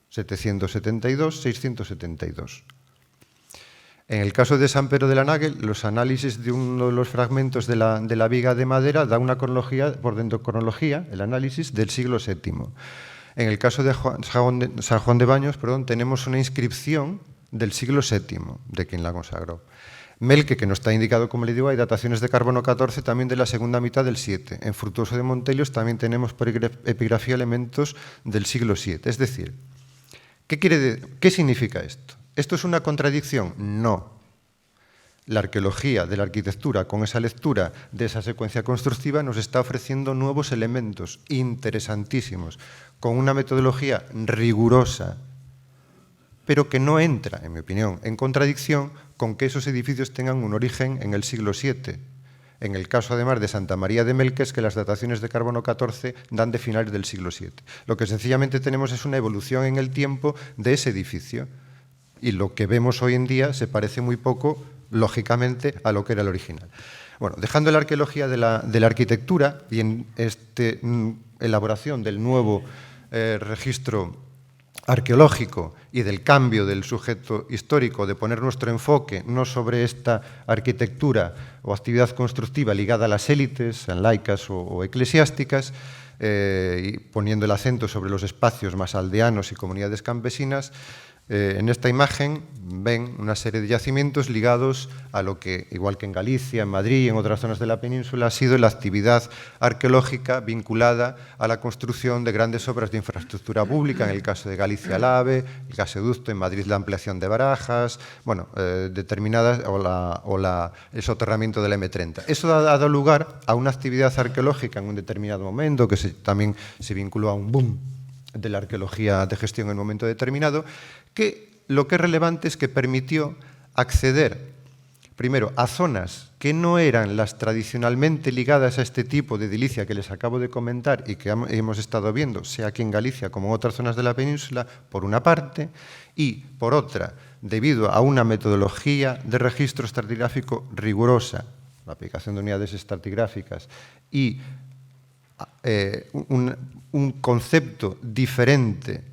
772, 672. En el caso de San Pedro de la Nave, los análisis de uno de los fragmentos de la viga de madera da una cronología, por dendrocronología, el análisis del siglo VII. En el caso de San Juan de Baños, tenemos una inscripción del siglo VII, de quien la consagró. Melque, que no está indicado, como le digo, hay dataciones de carbono 14 también de la segunda mitad del VII. En Frutuoso de Montelios también tenemos por epigrafía elementos del siglo VII. Es decir, ¿qué significa esto? ¿Esto es una contradicción? No. La arqueología de la arquitectura, con esa lectura de esa secuencia constructiva, nos está ofreciendo nuevos elementos interesantísimos, con una metodología rigurosa, pero que no entra, en mi opinión, en contradicción con que esos edificios tengan un origen en el siglo VII. En el caso, además, de Santa María de Melque, es que las dataciones de carbono 14 dan de finales del siglo VII. Lo que sencillamente tenemos es una evolución en el tiempo de ese edificio. Y lo que vemos hoy en día se parece muy poco, lógicamente, a lo que era el original. Bueno, dejando la arqueología de la arquitectura y en esta elaboración del nuevo registro arqueológico y del cambio del sujeto histórico, de poner nuestro enfoque no sobre esta arquitectura o actividad constructiva ligada a las élites, sean laicas o eclesiásticas, y poniendo el acento sobre los espacios más aldeanos y comunidades campesinas, en esta imagen ven una serie de yacimientos ligados a lo que, igual que en Galicia, en Madrid y en otras zonas de la península, ha sido la actividad arqueológica vinculada a la construcción de grandes obras de infraestructura pública, en el caso de Galicia el AVE, el gasoducto, en Madrid la ampliación de Barajas, bueno, determinadas, o el soterramiento del M30. Eso ha dado lugar a una actividad arqueológica en un determinado momento, que también se vinculó a un boom de la arqueología de gestión en un momento determinado, que lo que es relevante es que permitió acceder, primero, a zonas que no eran las tradicionalmente ligadas a este tipo de edilicia que les acabo de comentar y que hemos estado viendo, sea aquí en Galicia como en otras zonas de la península, por una parte, y por otra, debido a una metodología de registro estratigráfico rigurosa, la aplicación de unidades estratigráficas y un concepto diferente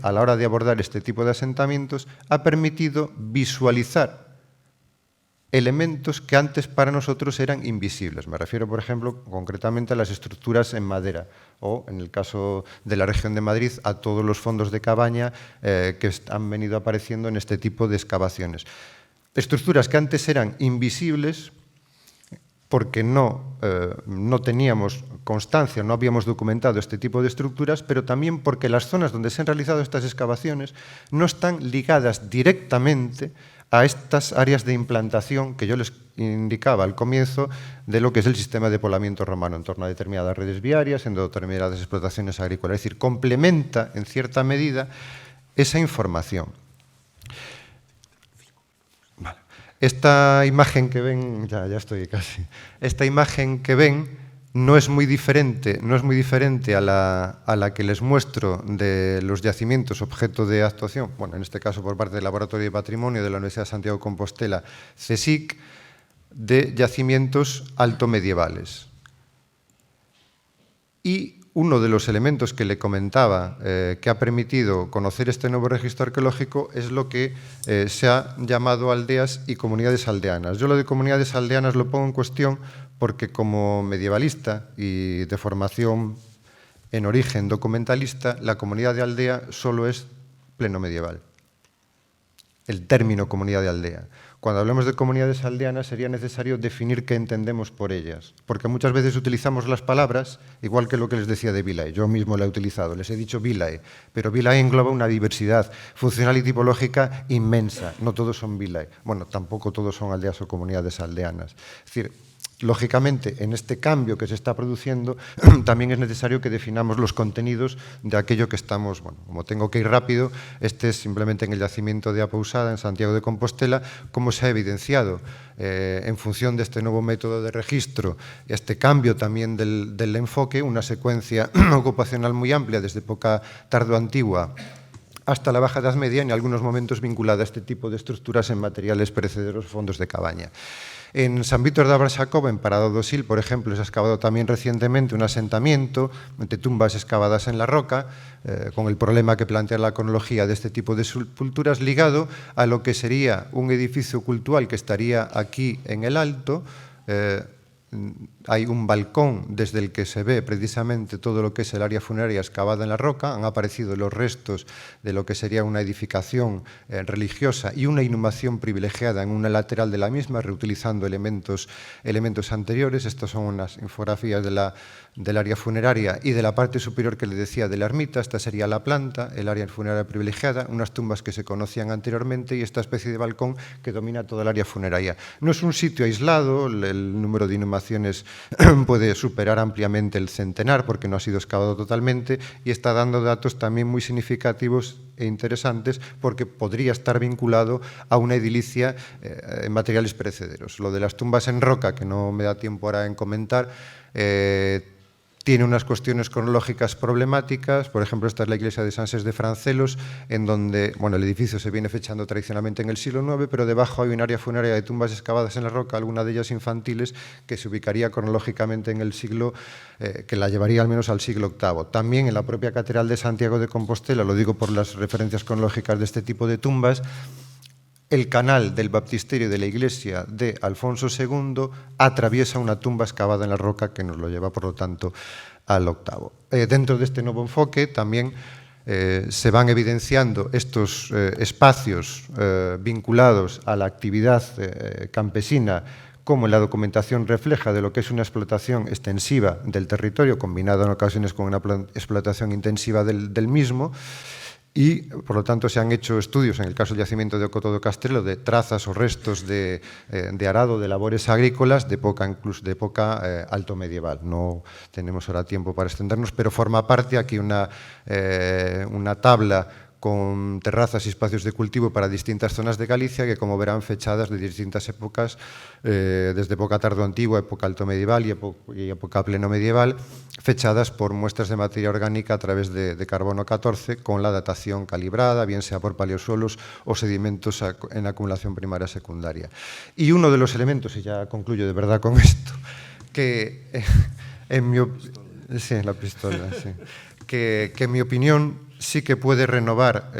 a la hora de abordar este tipo de asentamientos, ha permitido visualizar elementos que antes para nosotros eran invisibles. Me refiero, por ejemplo, concretamente a las estructuras en madera o, en el caso de la región de Madrid, a todos los fondos de cabaña que han venido apareciendo en este tipo de excavaciones. Estructuras que antes eran invisibles porque no teníamos constancia, no habíamos documentado este tipo de estructuras, pero también porque las zonas donde se han realizado estas excavaciones no están ligadas directamente a estas áreas de implantación que yo les indicaba al comienzo de lo que es el sistema de poblamiento romano en torno a determinadas redes viarias, en determinadas explotaciones agrícolas. Es decir, complementa en cierta medida esa información. Vale. Esta imagen que ven, ya estoy casi, esta imagen que ven no es muy diferente a la que les muestro de los yacimientos objeto de actuación, bueno, en este caso por parte del Laboratorio de Patrimonio de la Universidad de Santiago de Compostela, CSIC, de yacimientos altomedievales. Y uno de los elementos que le comentaba que ha permitido conocer este nuevo registro arqueológico es lo que se ha llamado aldeas y comunidades aldeanas. Yo lo de comunidades aldeanas lo pongo en cuestión porque como medievalista y de formación en origen documentalista, la comunidad de aldea solo es pleno medieval. El término comunidad de aldea. Cuando hablamos de comunidades aldeanas sería necesario definir qué entendemos por ellas, porque muchas veces utilizamos las palabras, igual que lo que les decía de vilae. Yo mismo la he utilizado, les he dicho vilae, pero vilae engloba una diversidad funcional y tipológica inmensa. No todos son vilae. Bueno, tampoco todos son aldeas o comunidades aldeanas. Es decir, lógicamente, en este cambio que se está produciendo, también es necesario que definamos los contenidos de aquello que estamos, bueno, como tengo que ir rápido, este es simplemente en el yacimiento de Apousada, en Santiago de Compostela, cómo se ha evidenciado en función de este nuevo método de registro, este cambio también del enfoque, una secuencia ocupacional muy amplia desde época tardoantigua hasta la Baja Edad Media, en algunos momentos vinculada a este tipo de estructuras en materiales perecederos, fondos de cabaña. En San Vítor de Abrasacova, en Parado do Sil, por ejemplo, se ha excavado también recientemente un asentamiento de tumbas excavadas en la roca, con el problema que plantea la cronología de este tipo de sepulturas, ligado a lo que sería un edificio cultural que estaría aquí en el alto. Hay un balcón desde el que se ve precisamente todo lo que es el área funeraria excavada en la roca. Han aparecido los restos de lo que sería una edificación religiosa y una inhumación privilegiada en una lateral de la misma, reutilizando elementos anteriores. Estas son unas infografías del área funeraria y de la parte superior que le decía de la ermita. Esta sería la planta, el área funeraria privilegiada, unas tumbas que se conocían anteriormente y esta especie de balcón que domina toda el área funeraria. No es un sitio aislado, el número de inhumaciones puede superar ampliamente el centenar porque no ha sido excavado totalmente y está dando datos también muy significativos e interesantes porque podría estar vinculado a una edilicia en materiales perecederos. Lo de las tumbas en roca, que no me da tiempo ahora en comentar, tiene unas cuestiones cronológicas problemáticas. Por ejemplo, esta es la iglesia de Sanses de Francelos, en donde el edificio se viene fechando tradicionalmente en el siglo IX, pero debajo hay un área funeraria de tumbas excavadas en la roca, alguna de ellas infantiles, que se ubicaría cronológicamente en el siglo, que la llevaría al menos al siglo VIII. También en la propia Catedral de Santiago de Compostela, lo digo por las referencias cronológicas de este tipo de tumbas, el canal del baptisterio de la iglesia de Alfonso II atraviesa una tumba excavada en la roca que nos lo lleva, por lo tanto, al VIII. Dentro de este nuevo enfoque también se van evidenciando estos espacios vinculados a la actividad campesina, como la documentación refleja de lo que es una explotación extensiva del territorio, combinada en ocasiones con una explotación intensiva del mismo. Y, por lo tanto, se han hecho estudios, en el caso del yacimiento de Ocoto do Castrelo, de trazas o restos de arado de labores agrícolas de época alto medieval. No tenemos ahora tiempo para extendernos, pero forma parte aquí una tabla con terrazas y espacios de cultivo para distintas zonas de Galicia que, como verán, fechadas de distintas épocas, desde época tardoantigua, época alto medieval y época pleno medieval, fechadas por muestras de materia orgánica a través de carbono 14 con la datación calibrada, bien sea por paleosuelos o sedimentos en acumulación primaria secundaria. Y uno de los elementos, y ya concluyo de verdad con esto, que en mi opinión sí que puede renovar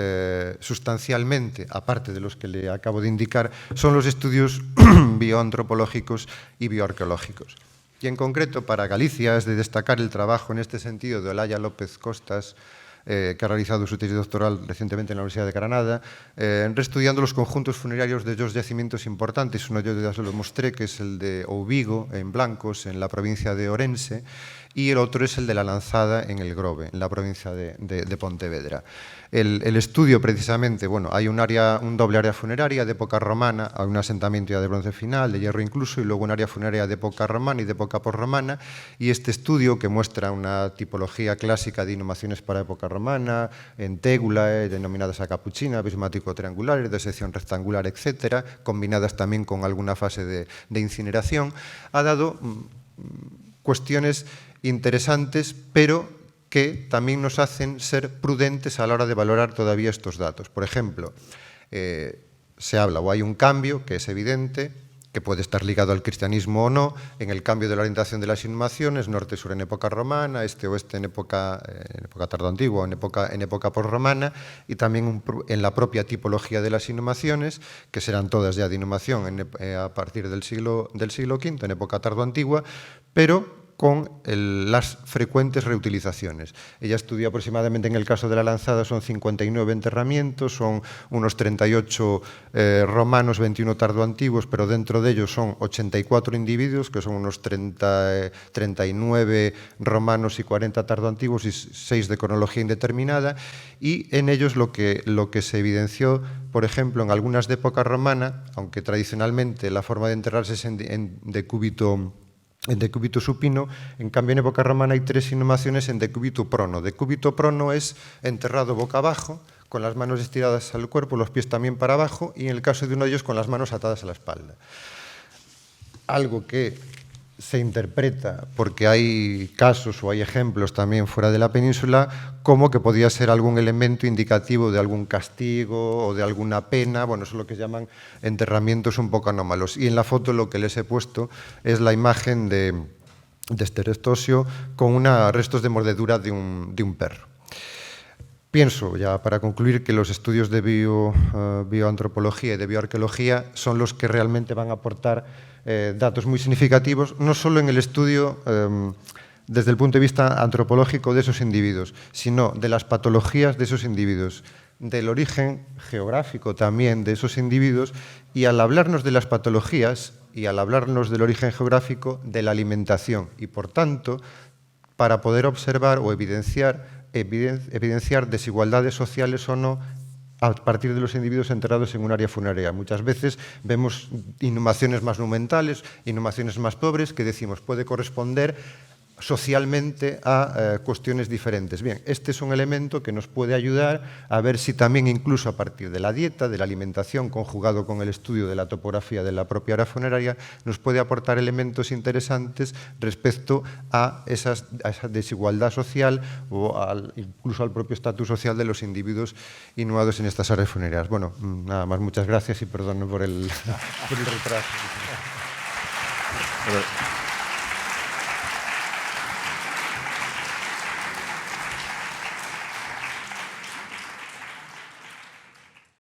sustancialmente, aparte de los que le acabo de indicar, son los estudios bioantropológicos y bioarqueológicos. Y en concreto, para Galicia, es de destacar el trabajo en este sentido de Olaya López Costas, que ha realizado su tesis doctoral recientemente en la Universidad de Granada, reestudiando los conjuntos funerarios de dos yacimientos importantes. Uno yo ya se lo mostré, que es el de Ouvigo, en Blancos, en la provincia de Orense, y el otro es el de la Lanzada en el Grove, en la provincia de Pontevedra. El estudio, precisamente, bueno, hay un doble área funeraria de época romana, hay un asentamiento ya de bronce final, de hierro incluso, y luego un área funeraria de época romana y de época posromana, y este estudio, que muestra una tipología clásica de inhumaciones para época romana, en tégula, denominadas a capuchina, prismático-triangulares, de sección rectangular, etcétera, combinadas también con alguna fase de incineración, ha dado cuestiones interesantes, pero que también nos hacen ser prudentes a la hora de valorar todavía estos datos. Por ejemplo, se habla o hay un cambio que es evidente, que puede estar ligado al cristianismo o no, en el cambio de la orientación de las inhumaciones, norte-sur en época romana, este-oeste en época tardoantigua o en época posromana, y también en la propia tipología de las inhumaciones, que serán todas ya de inhumación a partir del siglo V, en época tardoantigua, pero con las frecuentes reutilizaciones. Ella estudió aproximadamente, en el caso de la Lanzada, son 59 enterramientos, son unos 38 romanos, 21 tardoantiguos, pero dentro de ellos son 84 individuos, que son unos 39 romanos y 40 tardoantiguos y 6 de cronología indeterminada, y en ellos lo que se evidenció, por ejemplo, en algunas de época romana, aunque tradicionalmente la forma de enterrarse es en decúbito supino, en cambio en época romana hay 3 inhumaciones en decúbito prono. Decúbito prono es enterrado boca abajo, con las manos estiradas al cuerpo, los pies también para abajo, y en el caso de uno de ellos con las manos atadas a la espalda. Algo que se interpreta, porque hay casos o hay ejemplos también fuera de la península, como que podía ser algún elemento indicativo de algún castigo o de alguna pena. Bueno, eso es lo que llaman enterramientos un poco anómalos. Y en la foto lo que les he puesto es la imagen de este restosio con restos de mordedura de un perro. Pienso, ya para concluir, que los estudios de bioantropología y de bioarqueología son los que realmente van a aportar datos muy significativos, no solo en el estudio desde el punto de vista antropológico de esos individuos, sino de las patologías de esos individuos, del origen geográfico también de esos individuos, y al hablarnos de las patologías y al hablarnos del origen geográfico, de la alimentación, y por tanto, para poder observar o evidenciar desigualdades sociales o no a partir de los individuos enterrados en un área funeraria. Muchas veces vemos inhumaciones más monumentales, inhumaciones más pobres, que decimos puede corresponder socialmente a cuestiones diferentes. Bien, este es un elemento que nos puede ayudar a ver si también, incluso a partir de la dieta, de la alimentación, conjugado con el estudio de la topografía de la propia área funeraria, nos puede aportar elementos interesantes respecto a esa desigualdad social o incluso al propio estatus social de los individuos inhumados en estas áreas funerarias. Bueno, nada más, muchas gracias y perdón por el retraso.